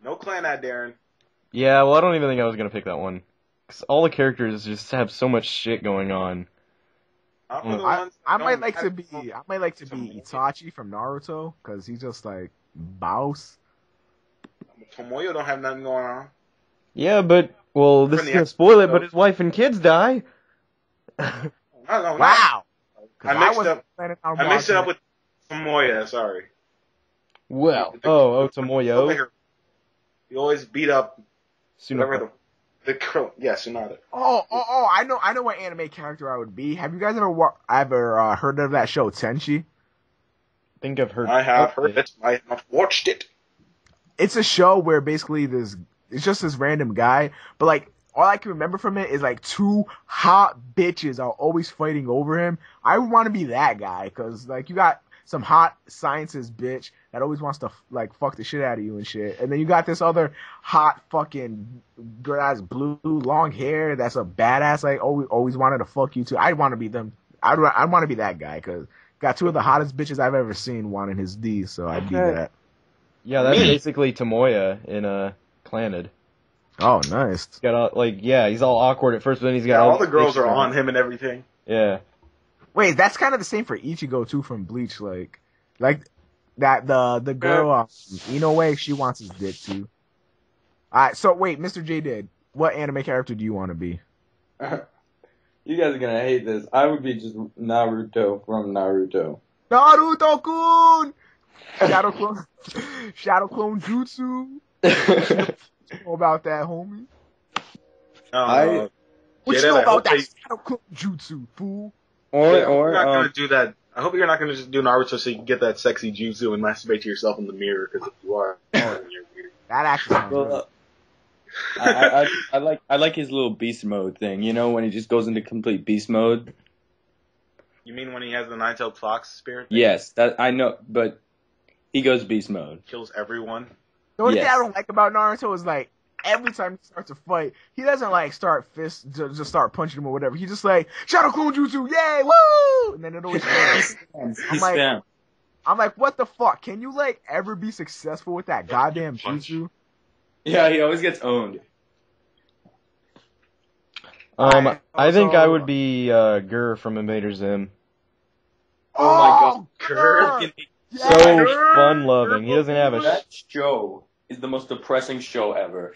No clan ad, Darren. Yeah, well, I don't even think I was gonna pick that one. 'Cause all the characters just have so much shit going on. I might like to be Itachi from Naruto because he's just like boss. Tomoyo don't have nothing going on. Yeah, but well, this is gonna spoil it. But his wife and kids die. No, Wow. I mixed it up with Tomoya. Sorry. Well, Tomoyo. You always beat up Tsunade. whatever the girl. Yeah, Tsunade. Oh! I know what anime character I would be. Have you guys ever heard of that show Tenchi? I think I've heard. I have heard it. I have watched it. It's a show where basically it's just this random guy, but like all I can remember from it is like two hot bitches are always fighting over him. I want to be that guy because like you got some hot scientist bitch that always wants to like fuck the shit out of you and shit, and then you got this other hot fucking girl that's blue, long hair, that's a badass like always wanted to fuck you too. I want to be them. I want to be that guy because got two of the hottest bitches I've ever seen wanting his D, so I'd be that. Yeah, that's basically Tomoya in Clannad. Oh, nice. He's got he's all awkward at first, but then he's got all the girls are on him and everything. Yeah. Wait, that's kind of the same for Ichigo too from Bleach, like that the girl Inoue, she wants his dick too. Alright, so wait, Mr. J did. What anime character do you want to be? You guys are gonna hate this. I would be just Naruto from Naruto. Naruto-kun! Shadow Clone Jutsu. Know about that, homie? What you know about that Shadow Clone Jutsu, fool? You're not gonna do that. I hope you're not gonna just do Naruto so you can get that sexy jutsu and masturbate to yourself in the mirror. Because if you are, you're weird. That actually sounds good. I like his little beast mode thing. You know, when he just goes into complete beast mode. You mean when he has the nine-tailed fox spirit thing? Yes, that I know, but he goes beast mode. Kills everyone. The only thing I don't like about Naruto is like every time he starts a fight, he doesn't like start fists just start punching him or whatever. He just like Shadow Clone Jutsu, yay, woo! And then it always fails. I'm like, what the fuck? Can you like ever be successful with that goddamn jutsu? Yeah, he always gets owned. I think I would be Gur from Invader Zim. Oh my god, Gur! So fun-loving. He doesn't have a... That show is the most depressing show ever.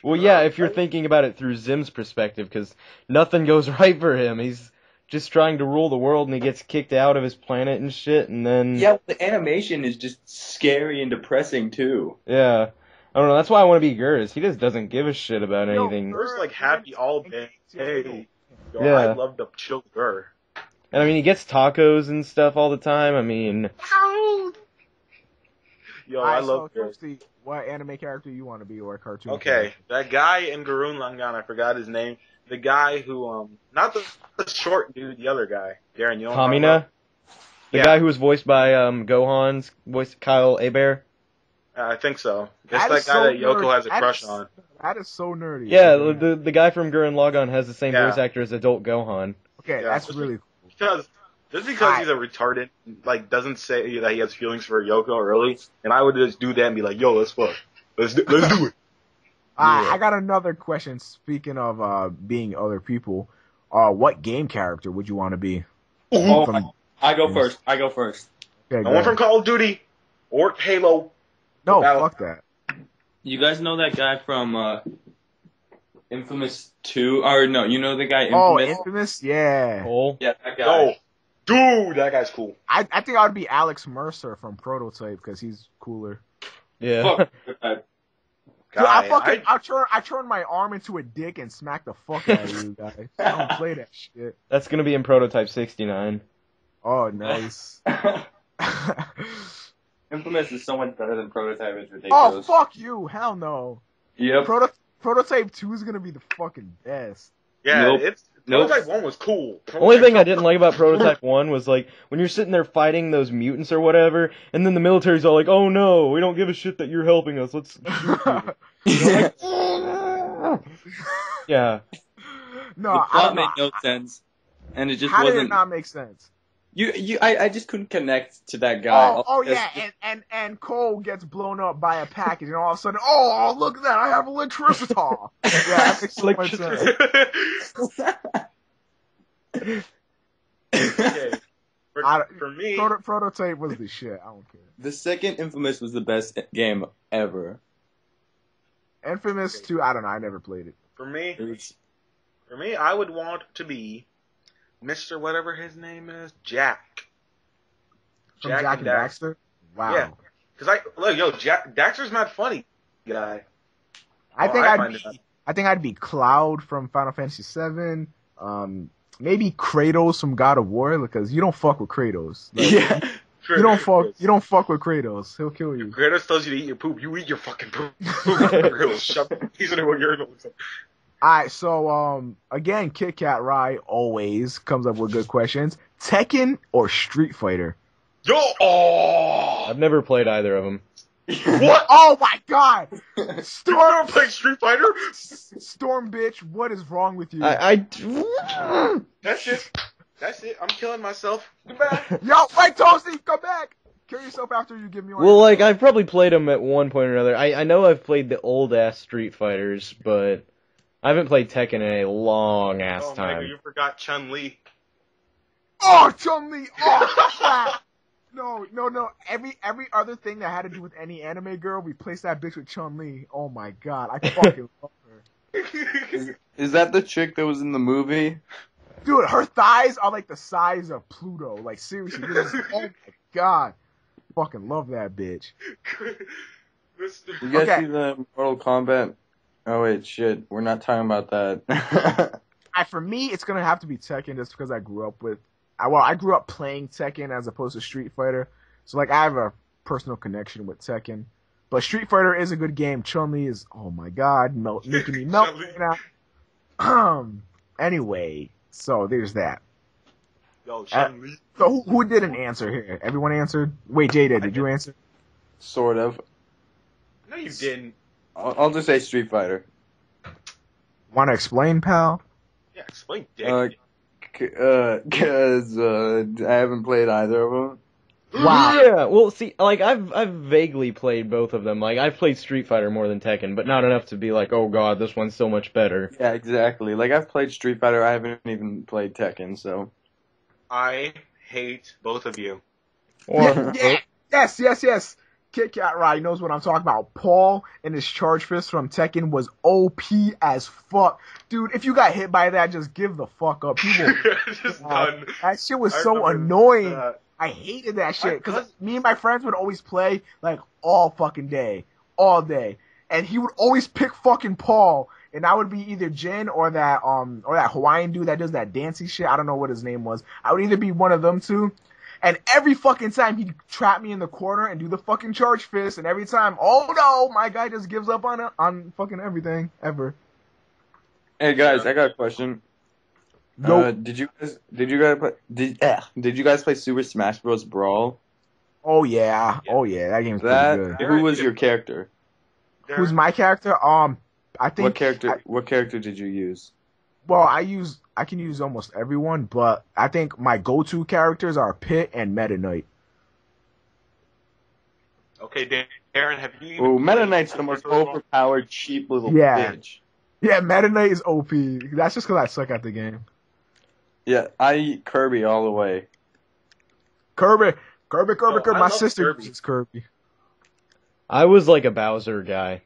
Well, yeah, if you're thinking about it through Zim's perspective, because nothing goes right for him. He's just trying to rule the world, and he gets kicked out of his planet and shit, and then... Yeah, the animation is just scary and depressing, too. Yeah. I don't know, that's why I want to be Gur, he just doesn't give a shit about anything. Gur's like happy all day. Hey, yeah. I'd love to chill Gur. And I mean, he gets tacos and stuff all the time, I mean... Yo, I love Gur. What anime character you want to be or cartoon? Okay, that guy in Gurren Lagann, I forgot his name. The guy who, not the short dude, the other guy. Darren, you know Kamina? The guy who was voiced by Gohan's voice, Kyle Hebert? I think so. It's that guy that Yoko has a crush on. That is so nerdy. Yeah, the guy from Gurren Lagann has the same voice actor as adult Gohan. Okay, that's really cool. Just because he's a retarded, like, doesn't say that he has feelings for Yoko early, and I would just do that and be like, yo, let's fuck. Let's do it. I got another question. Speaking of being other people, what game character would you want to be? I go first. Okay, I want from Call of Duty or Halo. No, fuck that. You guys know that guy from Infamous 2? Or no, you know the guy Infamous? Oh, Infamous? Yeah. Cole? Yeah, that guy. Oh, dude, that guy's cool. I think I would be Alex Mercer from Prototype because he's cooler. Yeah. Dude, I turn my arm into a dick and smack the fuck out of you guys. I don't play that shit. That's gonna be in Prototype 69. Oh, nice. Infamous is so much better than Prototype. It's ridiculous. Oh, fuck you. Hell no. Yep. Prototype 2 is gonna be the fucking best. Yeah, Prototype 1 was cool. Only thing I didn't like about Prototype 1 was, like, when you're sitting there fighting those mutants or whatever, and then the military's all like, oh no, we don't give a shit that you're helping us, let's shoot you. You know, like, yeah. No, the plot made no sense, and it just How wasn't... did it not make sense? I just couldn't connect to that guy. Oh yeah, and Cole gets blown up by a package, and all of a sudden, oh look at that, I have electricity. Yeah, that makes so much sense. Okay. For me, Prototype was the shit. I don't care. The second Infamous was the best game ever. Infamous 2, I don't know. I never played it. For me, I would want to be Mr. whatever his name is, Jack. From Jack and Daxter? Wow. Yeah. Because Daxter's not funny, guy. I think I'd be Cloud from Final Fantasy VII. Maybe Kratos from God of War, because you don't fuck with Kratos. Like, Yeah. You don't fuck with Kratos. He'll kill you. If Kratos tells you to eat your poop, you eat your fucking poop. He's in what you're Alright, so again, Kit Kat Rye always comes up with good questions. Tekken or Street Fighter? Yo! Oh! I've never played either of them. What? Oh my god! You never played Street Fighter? Storm bitch, what is wrong with you? That's it. That's it. I'm killing myself. Goodbye. Yo, wait, Toastie, come back! Kill yourself after you give me one. Well, like, I've probably played them at one point or another. I know I've played the old-ass Street Fighters, but I haven't played Tekken in a long-ass time. You forgot Chun-Li. Oh, Chun-Li! Oh, crap! No. Every other thing that had to do with any anime girl, we placed that bitch with Chun-Li. Oh my god, I fucking love her. Is that the chick that was in the movie? Dude, her thighs are like the size of Pluto. Like, seriously. Oh my god. Fucking love that bitch. You guys see the Mortal Kombat? Oh wait, shit. We're not talking about that. For me, it's gonna have to be Tekken just because I grew up playing Tekken as opposed to Street Fighter. So, like, I have a personal connection with Tekken. But Street Fighter is a good game. Chun-Li is, oh my god, making me melt right now. Anyway, so there's that. Yo, Chun-Li. So who didn't answer here? Everyone answered? Wait, Jada, did you answer? Sort of. No, you didn't. I'll just say Street Fighter. Want to explain, pal? Yeah, explain, dick. Cause I haven't played either of them. Wow. Yeah, well, see, like, I've vaguely played both of them. Like, I've played Street Fighter more than Tekken, but not enough to be like, oh god, this one's so much better. Yeah, exactly. Like, I've played Street Fighter, I haven't even played Tekken, so. I hate both of you. Yes. Kit Kat Rye knows what I'm talking about. Paul and his charge fist from Tekken was OP as fuck. Dude, if you got hit by that, just give the fuck up. People, Just done. that shit was so annoying. That. I hated that shit. Because me and my friends would always play, like, all fucking day. All day. And he would always pick fucking Paul. And I would be either Jin or that Hawaiian dude that does that dancing shit. I don't know what his name was. I would either be one of them two. And every fucking time he'd trap me in the corner and do the fucking charge fist, and every time, oh no, my guy just gives up on fucking everything ever. Hey guys, I got a question. Nope. Did you guys play Super Smash Bros. Brawl? Oh yeah, that game's pretty good. Who was your character? Who's my character? I think What character did you use? Well, I can use almost everyone, but I think my go-to characters are Pit and Meta Knight. Okay, Darren, have you even... Oh, Meta Knight's the most overpowered, cheap little bitch. Yeah, Meta Knight is OP. That's just because I suck at the game. Yeah, I eat Kirby all the way. Kirby. I My love sister Kirby. uses Kirby. I was like a Bowser guy.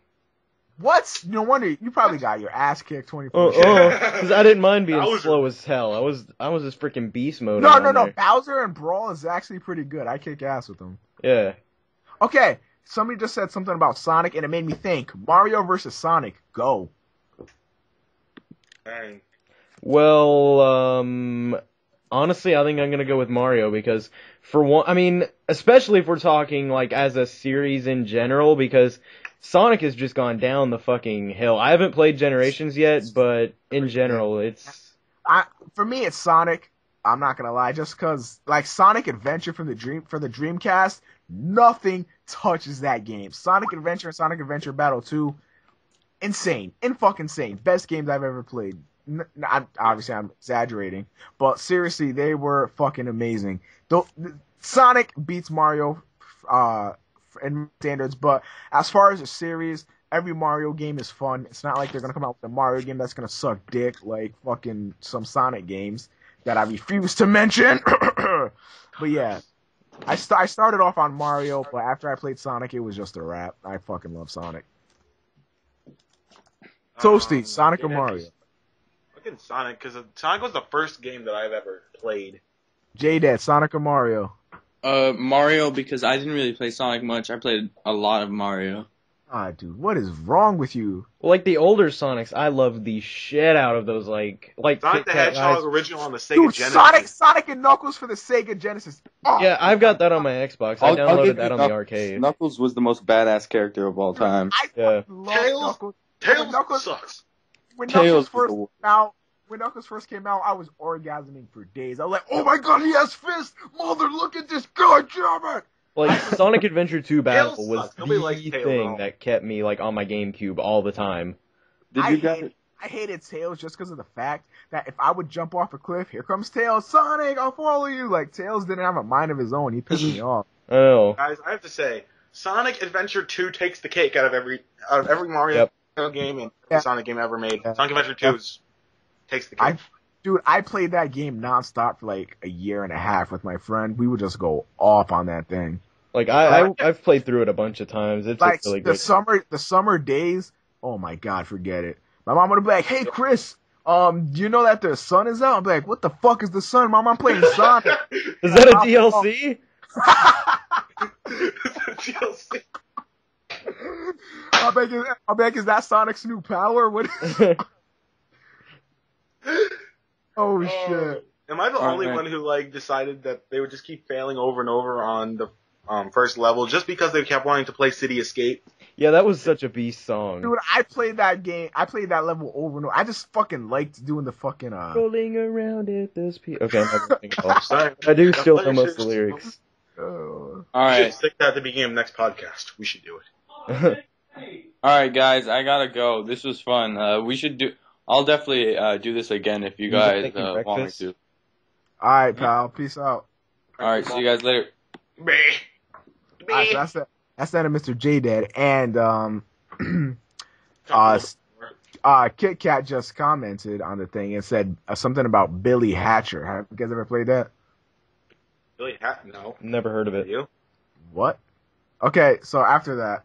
What? No wonder you probably got your ass kicked 24/7. Because I didn't mind being Bowser. slow as hell. I was this freaking beast mode. No. there. Bowser and Brawl is actually pretty good. I kick ass with them. Yeah. Okay, somebody just said something about Sonic, and it made me think. Mario versus Sonic, go. Dang. Well, honestly, I think I'm gonna go with Mario because for one, I mean, especially if we're talking like as a series in general, because Sonic has just gone down the fucking hill. I haven't played Generations yet, but in general, it's... For me, it's Sonic. I'm not gonna lie, just because, like, Sonic Adventure for the Dreamcast, nothing touches that game. Sonic Adventure and Sonic Adventure Battle 2, insane. Fucking insane. Best games I've ever played. Obviously I'm exaggerating, but seriously, they were fucking amazing. Sonic beats Mario, in standards, but as far as a series, every Mario game is fun. It's not like they're gonna come out with a Mario game that's gonna suck dick like fucking some Sonic games that I refuse to mention. But yeah, I started off on Mario, but after I played Sonic, it was just a wrap. I fucking love Sonic. Toastie, Sonic or Mario? Fucking Sonic, because Sonic was the first game that I've ever played. J-Dad, Sonic or Mario? Mario, because I didn't really play Sonic much. I played a lot of Mario. Ah, dude, what is wrong with you? Well, like the older Sonics, I love the shit out of those. Like Sonic the Hedgehog original on the Sega Dude, Genesis. Sonic and Knuckles for the Sega Genesis. Oh, Yeah, I've got that on my Xbox. I I'll downloaded give that you on the arcade. Knuckles was the most badass character of all time. I Yeah. fucking love Tails? Knuckles. Tails Knuckles- sucks. When Tails Knuckles was the worst. when Knuckles first came out, I was orgasming for days. I was like, "Oh my god, he has fists! Mother, look at this! God damn it!" Like Sonic Adventure 2 Battle Tails was sucks. Nobody the likes Tails at thing all. that kept me like on my GameCube all the time. Did you guys? I hated Tails just because of the fact that if I would jump off a cliff, here comes Tails, Sonic, I'll follow you. Like Tails didn't have a mind of his own. He pissed me off. Oh, Guys, I have to say, Sonic Adventure 2 takes the cake out of every Mario game and Yeah. Sonic game ever made. Yeah. Sonic Adventure 2 takes the cake. Dude, I played that game nonstop for like a year and a half with my friend. We would just go off on that thing. like I've played through it a bunch of times. It's Like really the great. summer days. Oh my god, forget it. My mom would be like, "Hey Chris, do you know that the sun is out?" I'm like, "What the fuck is the sun, Mom? I'm playing Sonic." Is that a DLC? DLC. I'll be like, is that Sonic's new power? What? Oh shit! Am I the only one who like decided that they would just keep failing over and over on the first level just because they kept wanting to play City Escape? Yeah, that was such a beast song. Dude, I played that game. I played that level over and over. I just fucking liked doing the fucking Rolling around at those people. Okay, I'm not gonna think about it. Sorry. I do still know most of the lyrics. All We should right, stick that at the beginning of the next podcast. We should do it. all right, guys, I gotta go. This was fun. We should do. I'll definitely do this again if you guys making want me breakfast? to. All right, pal. Peace out. All right, see you guys later. All right, so that's that of Mr. J Dad and Kit Kat just commented on the thing and said something about Billy Hatcher. Have you guys ever played that? Billy Hat? No. Never heard of it. You? What? Okay, so after that,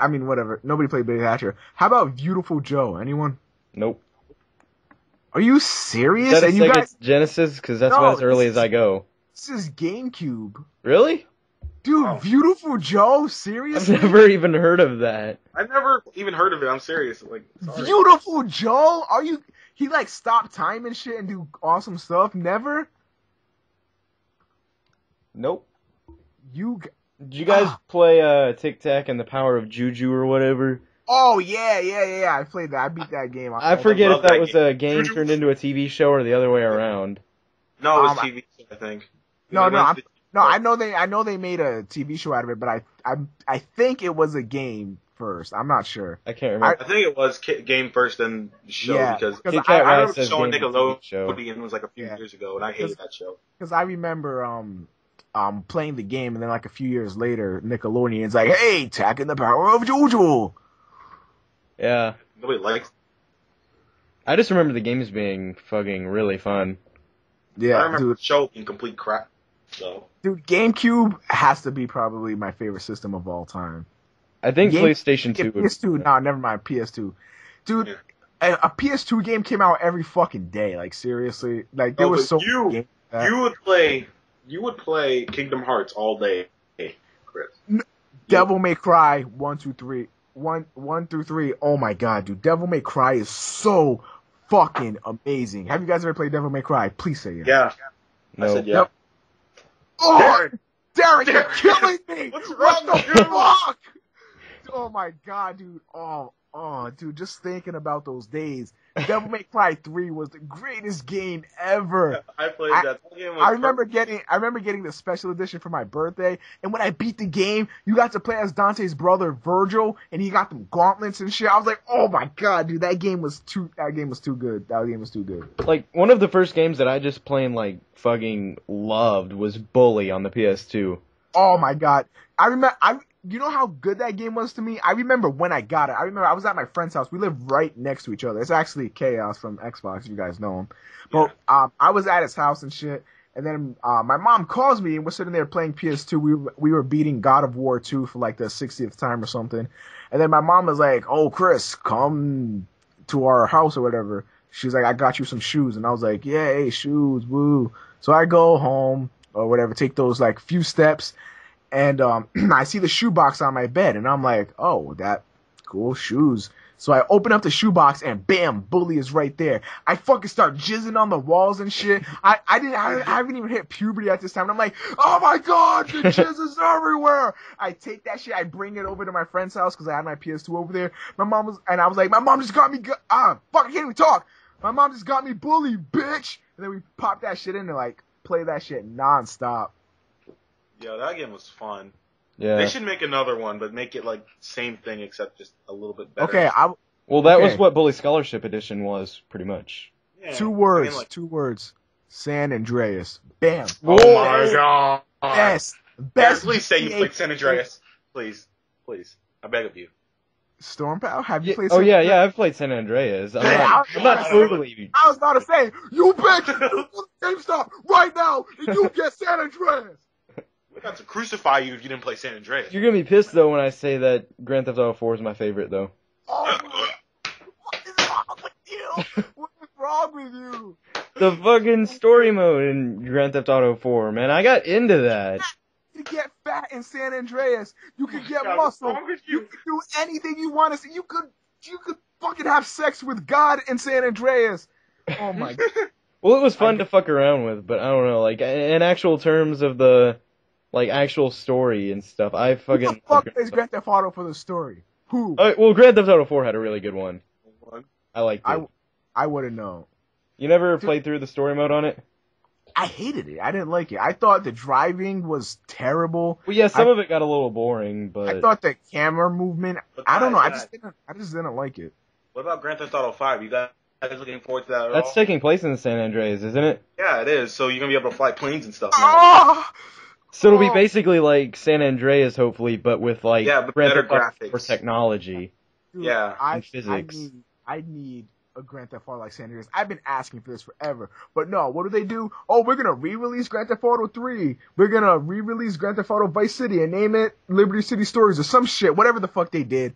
I mean, whatever. Nobody played Billy Hatcher. How about Beautiful Joe? Anyone? Nope. Are you Is serious? that a And you Sega guys, Genesis? Because that's No, about as early this as I go. this is GameCube. Really? Dude, Oh. Beautiful Joe? I've Seriously? never even heard of that. I've never even heard of it. I'm serious. Like, sorry. Beautiful Joe? Are you? He like stop time and shit and do awesome stuff? Never? Nope. You? Did you guys play Tic Tac and the Power of Juju or whatever? Oh yeah. I played that. I beat that game. I forget love if that that was game. a game turned into a TV show or the other way around. No, it was Um, TV, I think. No, They went to- No, I know they made a TV show out of it, but I think it was a game first. I'm not sure. I can't remember. I think it was game first, then show, Yeah, because because Kit Kat I Rice remember says showing game TV show. Nickelodeon was like a few Yeah. years ago, and I hated that show. because I remember playing the game, and then like a few years later, Nickelodeon's like, "Hey, Tack in the Power of Jojo." Yeah. Nobody likes. I just remember the games being fucking really fun. I Yeah, remember the show being complete crap. So dude, GameCube has to be probably my favorite system of all time. I think Game- PlayStation 2 would PS2, no, never mind, PS2. Dude, a PS2 game came out every fucking day. Like seriously, like there Oh, was but so you- many games that- you would play Kingdom Hearts all day, Chris. Devil May Cry 1, 2, 3, 1 through 3. Oh my god, dude, Devil May Cry is so fucking amazing. Have you guys ever played Devil May Cry? Please say yes. Yeah, I No. said yeah. Yep. Oh, Darren, you're Darren, killing me. what's What wrong the with you? fuck? Oh my god, dude. Oh, Oh, dude, just thinking about those days. Devil May Cry 3 was the greatest game ever. I played I- that. That game was I remember getting the special edition for my birthday, and when I beat the game, you got to play as Dante's brother Virgil, and he got them gauntlets and shit. I was like, oh my god, dude, that game was too good. That game was too good. Like, one of the first games that I just plain, like, fucking loved was Bully on the PS2. Oh my god. You know how good that game was to me? I remember when I got it. I remember I was at my friend's house. We live right next to each other. It's actually Chaos from Xbox, if you guys know him. But I was at his house and shit. And then my mom calls me and we're sitting there playing PS2. We were beating God of War 2 for like the 60th time or something. And then my mom was like, "Oh, Chris, come to our house or whatever." She's like, "I got you some shoes." And I was like, "Yay, shoes, woo." So I go home or whatever, take those like few steps. And I see the shoebox on my bed, and I'm like, "Oh, that cool shoes." So I open up the shoebox, and bam, Bully is right there. I fucking start jizzing on the walls and shit. I haven't even hit puberty at this time. And I'm like, "Oh my god, the jizz is everywhere!" I take that shit, I bring it over to my friend's house because I had my PS2 over there. I was like, "My mom just got me, fuck, I can't even talk. My mom just got me Bully, bitch." And then we pop that shit in and like play that shit nonstop. Yo, that game was fun. Yeah. They should make another one, but make it like same thing except just a little bit better. Okay, Well, that was Okay. what Bully Scholarship Edition was, pretty much. Yeah. two words, I mean, like, 2 words. San Andreas. Bam. oh my god. Best Yes, please say you GTA played San Andreas. Please. I beg of you. StormPow? Have you Yeah, played oh San yeah, Andreas? I've played San Andreas. I'm Hey, not totally. I was about to say, you bitch, you go to GameStop right now and you get San Andreas. We're about to crucify you if you didn't play San Andreas. You're gonna be pissed though when I say that Grand Theft Auto 4 is my favorite though. Oh, what is wrong with you? What is wrong with you? The fucking story mode in Grand Theft Auto 4, man, I got into that. You can get fat in San Andreas. You can get God, muscle. what's wrong with You you? can do anything you want to see. You could fucking have sex with God in San Andreas. Oh my god. Well, it was fun to fuck around with, but I don't know, like in actual terms of the like actual story and stuff, I Who fucking. the fuck plays Grand Theft Auto for the story? Who? Well, Grand Theft Auto 4 had a really good one. I liked it. I wouldn't know. You never played through the story mode on it? I hated it. I didn't like it. I thought the driving was terrible. Well, yeah, some of it got a little boring, but I thought the camera movement. But I don't know. I guys, just didn't like it. What about Grand Theft Auto 5? You guys looking forward to that at that's all? taking place in San Andreas, isn't it? Yeah, it is. So you're gonna be able to fly planes and stuff now. Ah! So it'll be Oh. basically like San Andreas, hopefully, but with like Yeah, but Grand better Theft Auto graphics. 4 technology. Dude, Yeah, and physics. I need a Grand Theft Auto like San Andreas. I've been asking for this forever. But no, what do? Oh, we're gonna re-release Grand Theft Auto 3. We're gonna re-release Grand Theft Auto Vice City and name it Liberty City Stories or some shit. Whatever the fuck they did.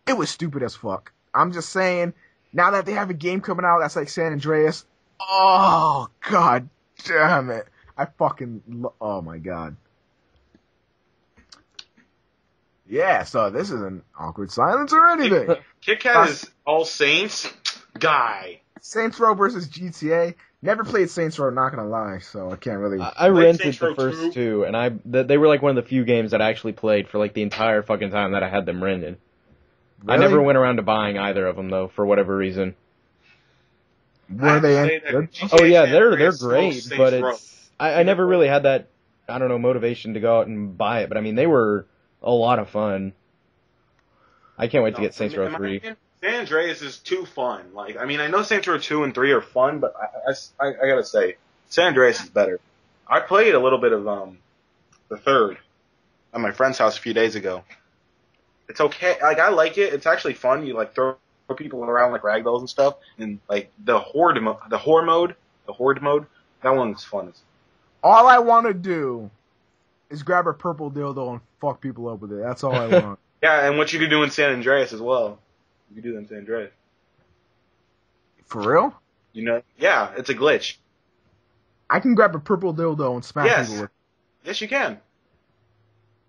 It was stupid as fuck. I'm just saying, now that they have a game coming out that's like San Andreas, oh god damn it. Oh my god. Yeah, so this isn't awkward silence or anything. Kit Kat is All Saints guy. Saints Row versus GTA. Never played Saints Row, not gonna lie, so I can't really. I Like rented Saints the Row first 2? two, and they were like one of the few games that I actually played for like the entire fucking time that I had them rented. I Really? never went around to buying either of them though, for whatever reason. Were they I'd say any that good? GTA Oh yeah, San they're Andreas great, stole but Saints Row. I never really had that, I don't know, motivation to go out and buy it. But I mean, they were a lot of fun. I can't wait to get Saints Row in my 3. opinion, San Andreas is too fun. Like, I mean, I know Saints Row 2 and 3 are fun, but I gotta say, San Andreas is better. I played a little bit of the third at my friend's house a few days ago. It's okay. Like, I like it. It's actually fun. You like throw people around like ragdolls and stuff, and like the horde mode, that one's fun. All I want to do is grab a purple dildo and fuck people up with it. That's all I want. Yeah, and what you could do in San Andreas as well. You could do that in San Andreas. For real? You know? Yeah, it's a glitch. I can grab a purple dildo and smack Yes. people with Yes, you can.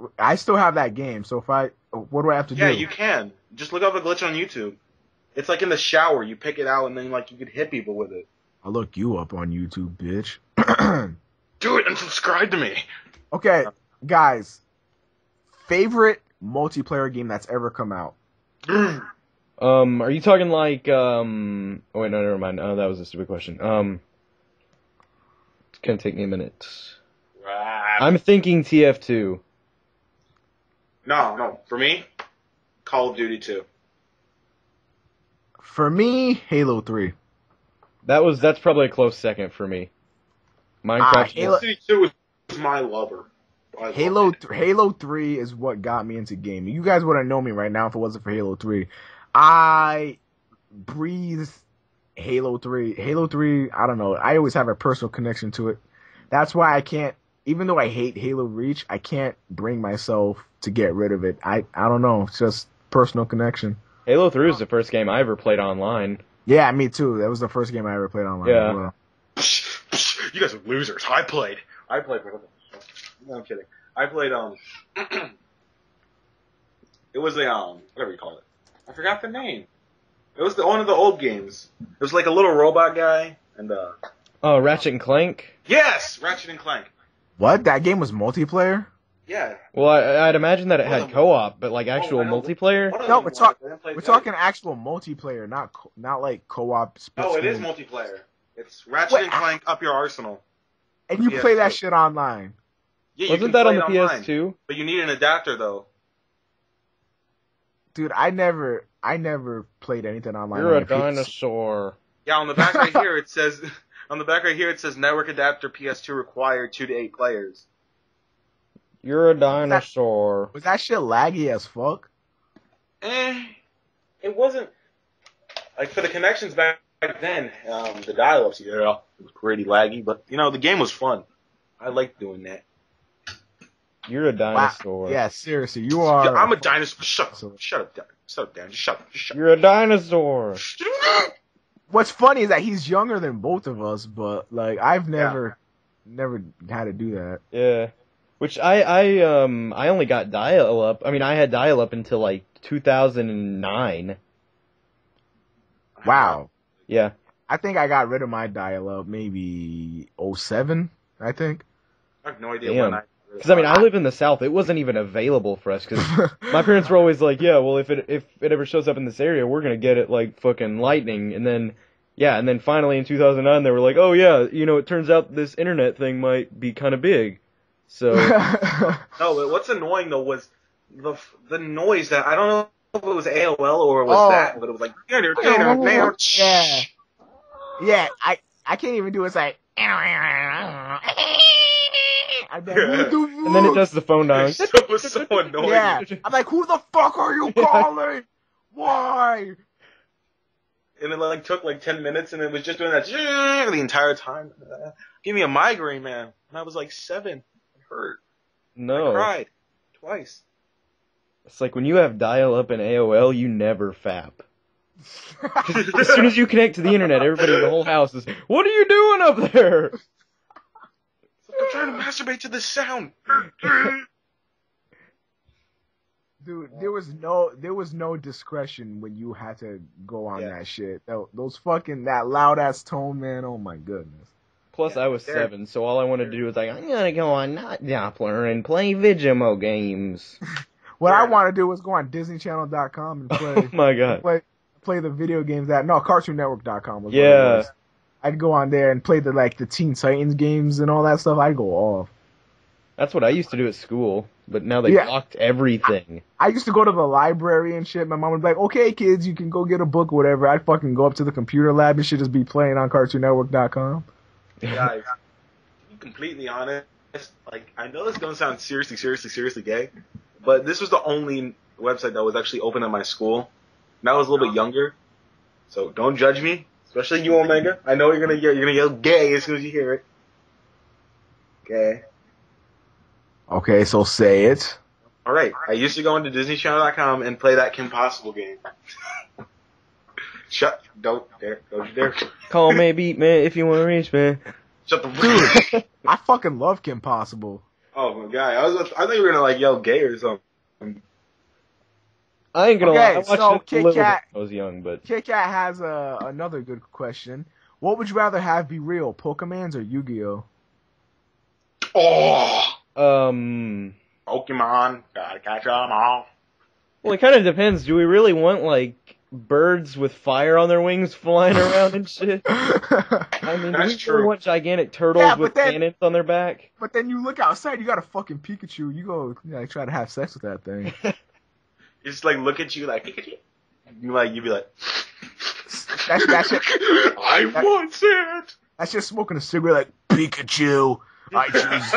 it. I still have that game, so what do I have to Yeah, do? you can. Just look up a glitch on YouTube. It's like in the shower. You pick it out, and then like you could hit people with it. I'll look you up on YouTube, bitch. Do it and subscribe to me. Okay, guys. Favorite multiplayer game that's ever come out? Are you talking like Oh wait, no, never mind. Oh, that was a stupid question. It's gonna take me a minute. I'm thinking TF2. No. For me, Call of Duty 2. For me, Halo 3. That's probably a close second for me. Minecraft. Halo- City 2 is my lover. Halo 3 is what got me into gaming. You guys wouldn't know me right now if it wasn't for Halo 3. I breathe Halo 3. Halo 3, I don't know. I always have a personal connection to it. That's why I can't, even though I hate Halo Reach, I can't bring myself to get rid of it. I don't know. It's just personal connection. Halo 3 was the first game I ever played online. Yeah, me too. That was the first game I ever played online. Yeah. As well. You guys are losers. I played. No, I'm kidding. I played, it was a, whatever you call it. I forgot the name. It was one of the old games. It was like a little robot guy, and, Oh, Ratchet and Clank? yes! Ratchet and Clank. What? That game was multiplayer? Yeah. Well, I'd imagine that it had co-op, but like actual I know. multiplayer? One of No, them we're was, talking I didn't play we're the talking actual multiplayer, not like co-op. split Oh, it is screen. multiplayer. It's Ratchet Wait, and Clank Up Your Arsenal. And you PS2. play that shit online. Yeah, you Wasn't can that play on it the online, PS2? but you need an adapter though. Dude, I never played anything online. You're on a my PC. dinosaur. Yeah, on the back right here it says network adapter PS2 required 2 to 8 players. You're a dinosaur. Was that shit laggy as fuck? It wasn't like for the connections back then. The dial-ups, it was pretty laggy, but you know the game was fun. I liked doing that. You're a Wow. dinosaur. Yeah, seriously, you are. Yeah, I'm a dinosaur. Shut up, Dan. Just shut up. You're a dinosaur. What's funny is that he's younger than both of us, but like I've never had to do that. Yeah. Which I only got dial-up. I mean, I had dial-up until like 2009. Wow. Yeah. I think I got rid of my dial-up maybe 07, I think. I have no idea Damn. when I. Because I mean, I live in the South. It wasn't even available for us. Because my parents were always like, "Yeah, well, if it ever shows up in this area, we're gonna get it like fucking lightning." And then finally in 2009, they were like, "Oh yeah, you know, it turns out this internet thing might be kind of big." So No, but what's annoying though was the noise that I don't know if it was AOL or it was that, but it was like yeah, I can't even do it. It's like I'd be like, "What the and then it does the phone dial. It was so annoying. Yeah, I'm like, who the fuck are you calling? Why? And it like took like 10 minutes, and it was just doing that the entire time. Give me a migraine, man. And I was like 7. It hurt. I No, cried twice. it's like when you have dial-up and AOL, you never fap. 'Cause as soon as you connect to the internet, everybody in the whole house is, "What are you doing up there?" I'm trying to masturbate to this sound. Dude, there was no discretion when you had to go on that shit. Those fucking that loud ass tone, man. Oh my goodness. Plus, I was Derp. 7, so all I wanted to do was like, I'm gonna go on Not Doppler and play Vigimo games. What Yeah. I want to do was go on DisneyChannel.com and play Oh my god. play the video games that CartoonNetwork.com was what it Yeah. was. I'd go on there and play the Teen Titans games and all that stuff. I'd go off. That's what I used to do at school, but now they Yeah. blocked everything. I used to go to the library and shit. My mom would be like, "Okay, kids, you can go get a book or whatever." I'd fucking go up to the computer lab and shit just be playing on CartoonNetwork.com. Guys, to be completely honest, like I know this is gonna sound seriously gay, but this was the only website that was actually open at my school. And I was a little bit younger, so don't judge me, especially you, Omega. I know you're gonna yell gay as soon as you hear it. Okay. Okay, so say it. All right. I used to go into DisneyChannel.com and play that Kim Possible game. Don't you dare. Call me, beat me if you want to reach me. Shut the fuck. I fucking love Kim Possible. Oh my god, I thought you were gonna like yell gay or something. I ain't gonna Okay, lie, I watched so it a Kit little bit Kat- when I was young, but Kit Kat has another good question. What would you rather have be real, Pokemans or Yu-Gi-Oh? Oh, Pokemon, gotta catch 'em all. well, it kind of depends. Do we really want like birds with fire on their wings flying around and shit. I mean, That's we true. really want gigantic turtles with cannons on their back. But then you look outside, you got a fucking Pikachu. You go, try to have sex with that thing. You just like look at you like Pikachu. You'd be like, That shit. I want it. That's just smoking a cigarette like Pikachu. I choose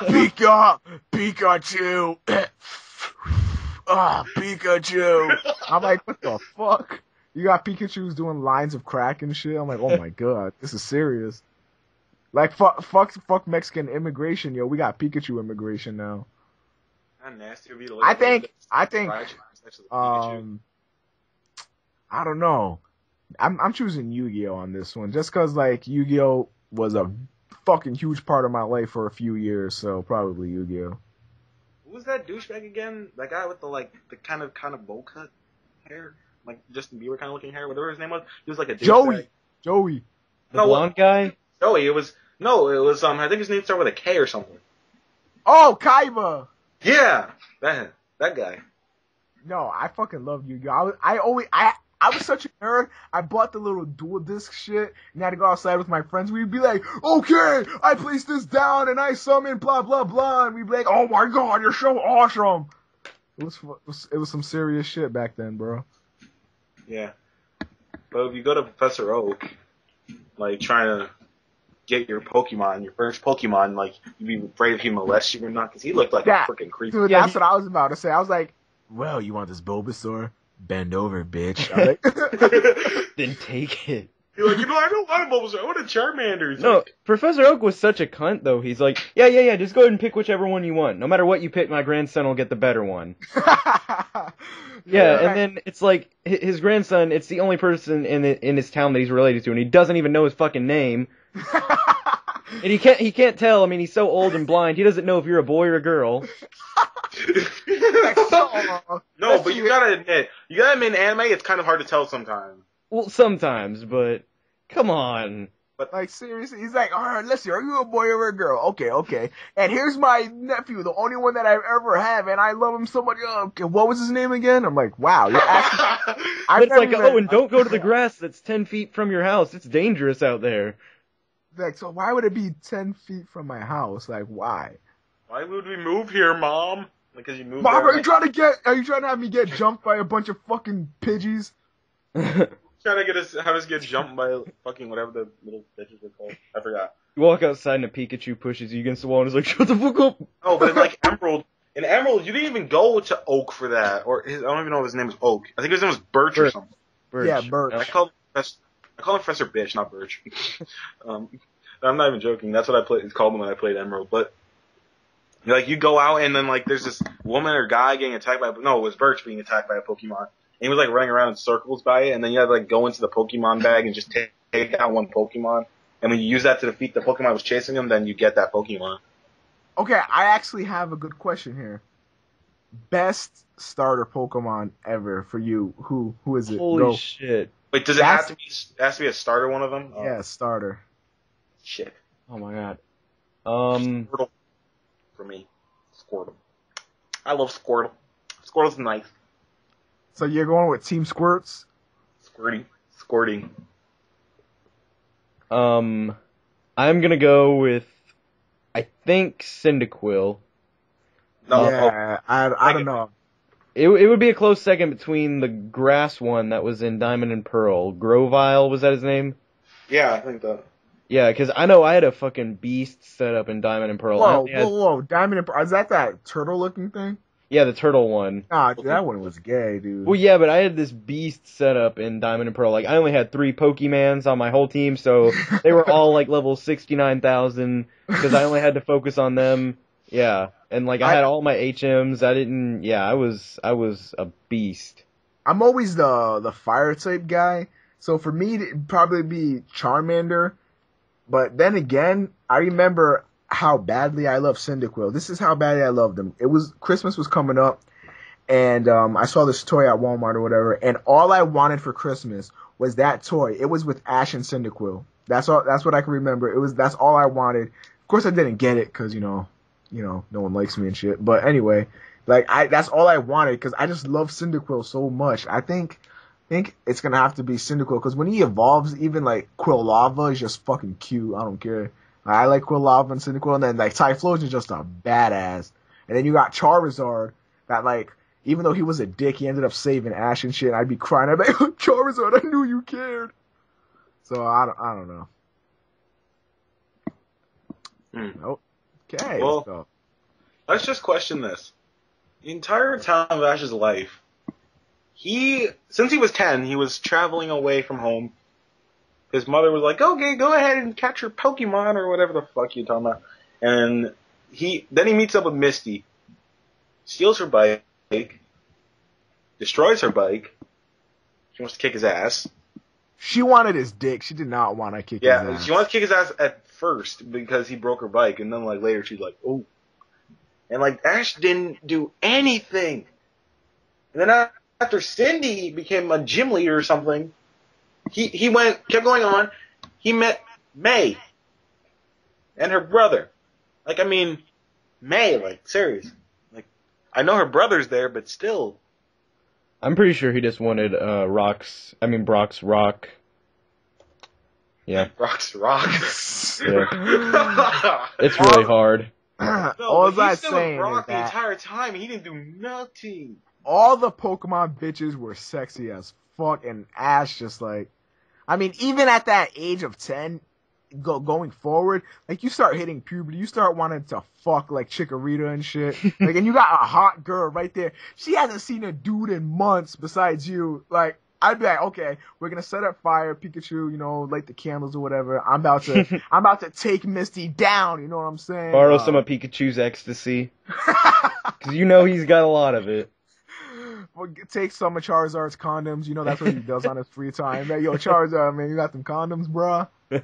Pikachu. Pikachu. I'm like, what the fuck? You got Pikachus doing lines of crack and shit. I'm like, oh my god, this is serious. Like, fuck Mexican immigration, yo. We got Pikachu immigration now. How nasty would be to I think, Pikachu. I don't know. I'm choosing Yu-Gi-Oh on this one, just cause like Yu-Gi-Oh was a fucking huge part of my life for a few years, so probably Yu-Gi-Oh. Who was that douchebag again? That guy with the kind of bowl cut hair, like Justin Bieber kind of looking hair, whatever his name was. He was like a douchebag. Joey. The blonde guy? Joey. It was I think his name started with a K or something. Oh, Kaiba. Yeah, that guy. No, I fucking love Yu-Gi-Oh. I was such a nerd. I bought the little dual disc shit and had to go outside with my friends. We'd be like, okay, I placed this down and I summon blah blah blah, and we'd be like, oh my god, you're so awesome. It was some serious shit back then, bro. Yeah, but if you go to Professor Oak, like trying to get your first Pokemon, like you'd be afraid if he molests you or not, because he looked like a freaking creep. Dude, that's what I was about to say. I was like, well, you want this Bulbasaur? Bend over, bitch. I was like, Then take it. You're like, I don't want a Bulbasaur. I want a Charmander. No, Professor Oak was such a cunt, though. He's like, yeah, just go ahead and pick whichever one you want. No matter what you pick, my grandson will get the better one. Yeah, and then it's like, his grandson, it's the only person in his town that he's related to, and he doesn't even know his fucking name. And he can't tell. I mean, he's so old and blind, he doesn't know if you're a boy or a girl. No, but you gotta admit, in anime, it's kind of hard to tell sometimes. Well, sometimes, but come on. But like seriously, he's like, all right, let's see, are you a boy or a girl? Okay. And here's my nephew, the only one that I've ever had, and I love him so much. Okay, what was his name again? I'm like, wow, you're actually. It's like, and don't go to the grass that's 10 feet from your house. It's dangerous out there. Like, so why would it be 10 feet from my house? Like, why? Why would we move here, Mom? Because you moved. Mom, there, are you trying to have me get jumped by a bunch of fucking Pidgeys? Trying to have us get jumped by fucking whatever the little bitches were called. I forgot. You walk outside and a Pikachu pushes you against the wall and is like, shut the fuck up. Oh, but in like Emerald, you didn't even go to Oak for that. I don't even know if his name was Oak. I think his name was Birch or something. Birch. Yeah, Birch. I call him Professor Bitch, not Birch. I'm not even joking. That's what it's called when I played Emerald. But like, you go out and then like there's this woman or guy getting attacked by it was Birch being attacked by a Pokemon. And he was like running around in circles by it, and then you had to like go into the Pokemon bag and just take out one Pokemon. And when you use that to defeat the Pokemon that was chasing him, then you get that Pokemon. Okay, I actually have a good question here. Best starter Pokemon ever for you? Who is it? Holy shit. Wait, does it have to be a starter one of them? Yeah, starter. Shit. Oh my god. Squirtle. For me. Squirtle. I love Squirtle. Squirtle's nice. So you're going with Team Squirts? Squirting. I'm gonna go with, I think, Cyndaquil. No, yeah, I don't know. It would be a close second between the grass one that was in Diamond and Pearl. Grovyle, was that his name? Yeah, I think that. Yeah, because I know I had a fucking beast set up in Diamond and Pearl. Whoa. Diamond and Pearl. Is that turtle-looking thing? Yeah, the turtle one. Ah, that one was gay, dude. Well, yeah, but I had this beast set up in Diamond and Pearl. Like, I only had 3 Pokemans on my whole team, so they were all, like, level 69,000, because I only had to focus on them. Yeah, and, like, I had all my HMs. I was a beast. I'm always the fire-type guy, so for me, it'd probably be Charmander. But then again, I remember how badly I love Cyndaquil. This is how badly I loved him. Christmas was coming up, and I saw this toy at Walmart or whatever, and all I wanted for Christmas was that toy. It was with Ash and Cyndaquil. That's what I can remember. That's all I wanted. Of course, I didn't get it because no one likes me and shit. But anyway, like that's all I wanted because I just love Cyndaquil so much. I think think it's gonna have to be Cyndaquil, because when he evolves, even like Quilava is just fucking cute. I don't care. I like Quilava and Cyndaquil, and then like Typhlosion is just a badass. And then you got Charizard that like, even though he was a dick, he ended up saving Ash and shit. And I'd be crying. I'd be like, Charizard, I knew you cared. So I don't know. Nope. Okay. Well, so. let's just question this. The entire time of Ash's life, since he was 10, he was traveling away from home. His mother was like, okay, go ahead and catch your Pokemon or whatever the fuck you're talking about. And then he meets up with Misty, steals her bike, destroys her bike. She wants to kick his ass. She wanted his dick. She did not want to kick his ass. Yeah, she wanted to kick his ass at first because he broke her bike, and then like later she's like, oh. And like Ash didn't do anything. And then after Cindy became a gym leader or something, he kept going on. He met May and her brother. Like, I mean, May, like, serious. Like, I know her brother's there, but still. I'm pretty sure he just wanted Brock's rock. Yeah. Brock's rock. Yeah. It's really hard. All he's I'm still saying with Brock is the that entire time. He didn't do nothing. all the Pokemon bitches were sexy as fuck, and Ash just like, I mean, even at that age of 10, going forward, like, you start hitting puberty, you start wanting to fuck, like, Chikorita and shit. Like, and you got a hot girl right there. She hasn't seen a dude in months besides you. Like, I'd be like, okay, we're gonna set up fire, Pikachu, you know, light the candles or whatever. I'm about to take Misty down, you know what I'm saying? Borrow some of Pikachu's ecstasy. Cause you know he's got a lot of it. Well, take some of Charizard's condoms, you know, that's what he does on his free time. Like, yo, Charizard, man, you got them condoms, bruh? Yeah.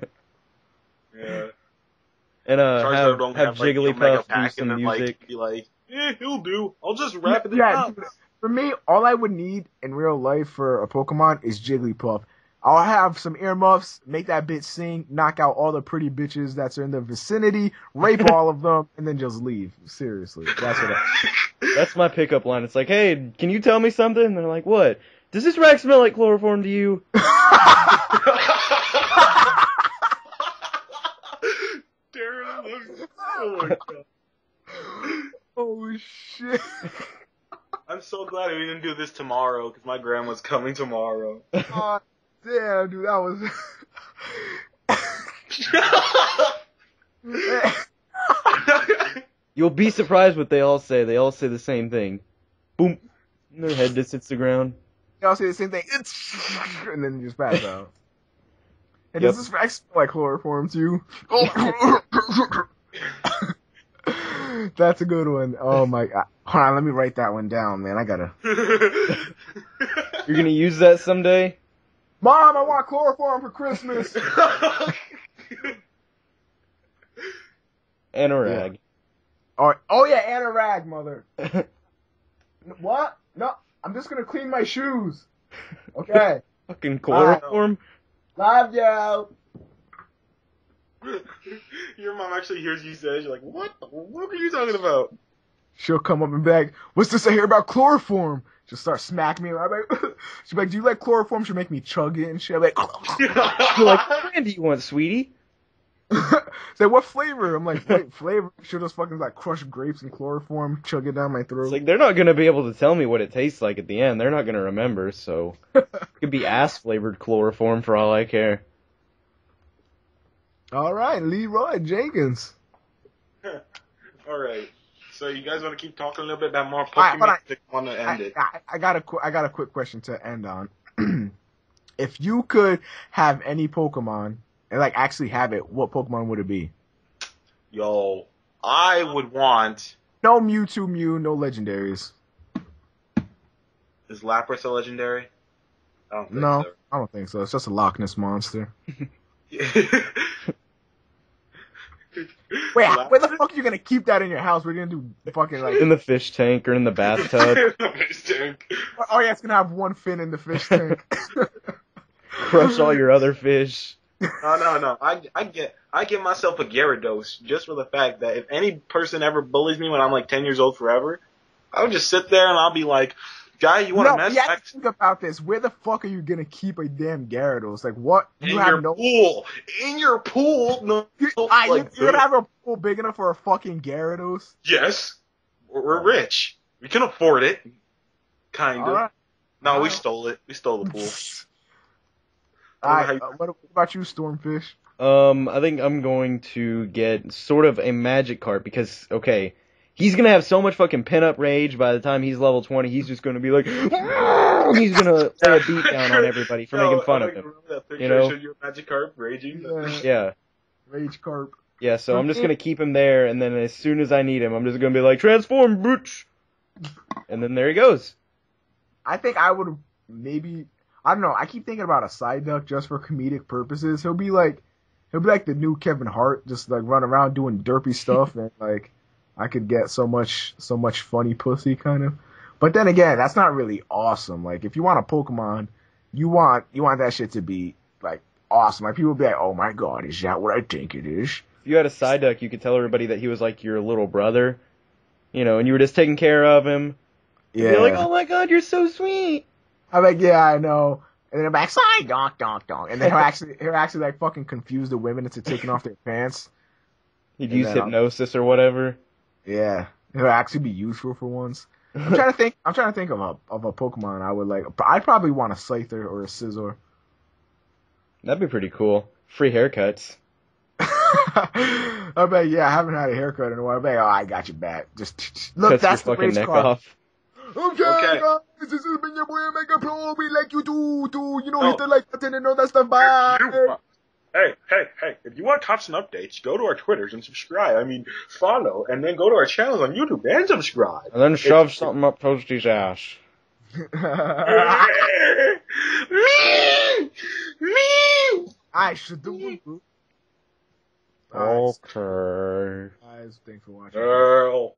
And Charizard don't have like, Jigglypuff do pack some and then, music. like, be like, he'll do. I'll just wrap it Yeah, up. dude, for me, all I would need in real life for a Pokemon is Jigglypuff. I'll have some earmuffs, make that bitch sing, knock out all the pretty bitches that's in the vicinity, rape all of them, and then just leave. Seriously. That's my pickup line. It's like, hey, can you tell me something? And they're like, what? Does this rack smell like chloroform to you? Darren, oh my god. Oh, shit. I'm so glad we didn't do this tomorrow, because my grandma's coming tomorrow. Oh, damn, dude, that was... You'll be surprised what they all say. They all say the same thing. Boom. And their head just hits the ground. They all say the same thing. And then you just pass out. And Yep. does this rack smell like chloroform, too? That's a good one. Oh my god. Hold on, let me write that one down, man. I gotta. You're gonna use that someday? Mom, I want chloroform for Christmas. And a rag. Oh yeah, and a rag, mother. What? No, I'm just gonna clean my shoes. Okay. Fucking chloroform? Love you. Your mom actually hears you say it. You're like, what? What are you talking about? She'll come up and be like, what's this I hear about chloroform? She'll start smacking me. I'm like, she'll be like, do you like chloroform? She'll make me chug it and shit. I'm like, You're like, what brand do you want, sweetie? say, what flavor? I'm like, wait, flavor? She'll just fucking like crush grapes and chloroform, chug it down my throat. It's like, they're not gonna be able to tell me what it tastes like at the end. They're not gonna remember, so. It could be ass-flavored chloroform for all I care. All right, Leroy Jenkins. Alright. So you guys want to keep talking a little bit about more Alright, Pokemon? but I want to end it. I got a quick question to end on. If you could have any Pokemon and like actually have it, what Pokemon would it be? Yo, I would want... No Mewtwo, Mew, no legendaries. Is Lapras a legendary? I don't think No, so. I don't think so. It's just a Loch Ness monster. Wait, where the fuck are you gonna keep that in your house? We're gonna do fucking like. In the fish tank or in the bathtub. Oh yeah, it's gonna have one fin in the fish tank. Crush all your other fish. No. I give myself a Gyarados just for the fact that if any person ever bullies me when I'm like 10 years old forever, I would just sit there and I'll be like, Guy, you want No, a Mass you have Effect? to think about this. Where the fuck are you gonna keep a damn Gyarados? Like, what? In You your have no. pool. In your pool. No. You're gonna have a pool big enough for a fucking Gyarados? Yes. We're rich. We can afford it. Kind of. Alright. No, we Alright. stole it. We stole the pool. Alright, what about you, Stormfish? I think I'm going to get sort of a magic card because, okay, he's gonna have so much fucking pin-up rage by the time he's level 20, he's just gonna be like, he's gonna lay a beat down on everybody for making fun of him. That picture You know? showed you a Magikarp raging. Yeah. Rage Carp. Yeah, so I'm just gonna keep him there, and then as soon as I need him, I'm just gonna be like, transform, bitch! And then there he goes. I think I would maybe, I don't know, I keep thinking about a Psyduck just for comedic purposes. He'll be like the new Kevin Hart, just like run around doing derpy stuff, and like, I could get so much funny pussy kind of. But then again, that's not really awesome. Like, if you want a Pokemon, you want that shit to be like awesome. Like, people be like, oh my god, is that what I think it is? If you had a Psyduck, you could tell everybody that he was like your little brother, you know, and you were just taking care of him. Yeah. You're like, oh my god, you're so sweet. I'm like, yeah, I know. And then I'm like, Psyduck, donk, donk. And then he'll actually like fucking confuse the women into taking off their pants. He'd And use then hypnosis or whatever. Yeah, it'll actually be useful for once. I'm trying to think of a Pokemon I would like. I'd probably want a Scyther or a Scizor. That'd be pretty cool. Free haircuts. I bet, yeah, I haven't had a haircut in a while. I bet, oh, I got you back. Just look, Cuts that's your the fucking race neck card. off. Okay, Okay. guys, this has been your boy Mega Pro. We like you do. You know, Oh. hit the like button and all that stuff. Bye. Hey, if you want constant updates, go to our Twitters and subscribe. I mean, follow, and then go to our channels on YouTube and subscribe. And then shove something up Toastie's ass. Me! I should do. Okay. Guys, thanks for watching. Girl.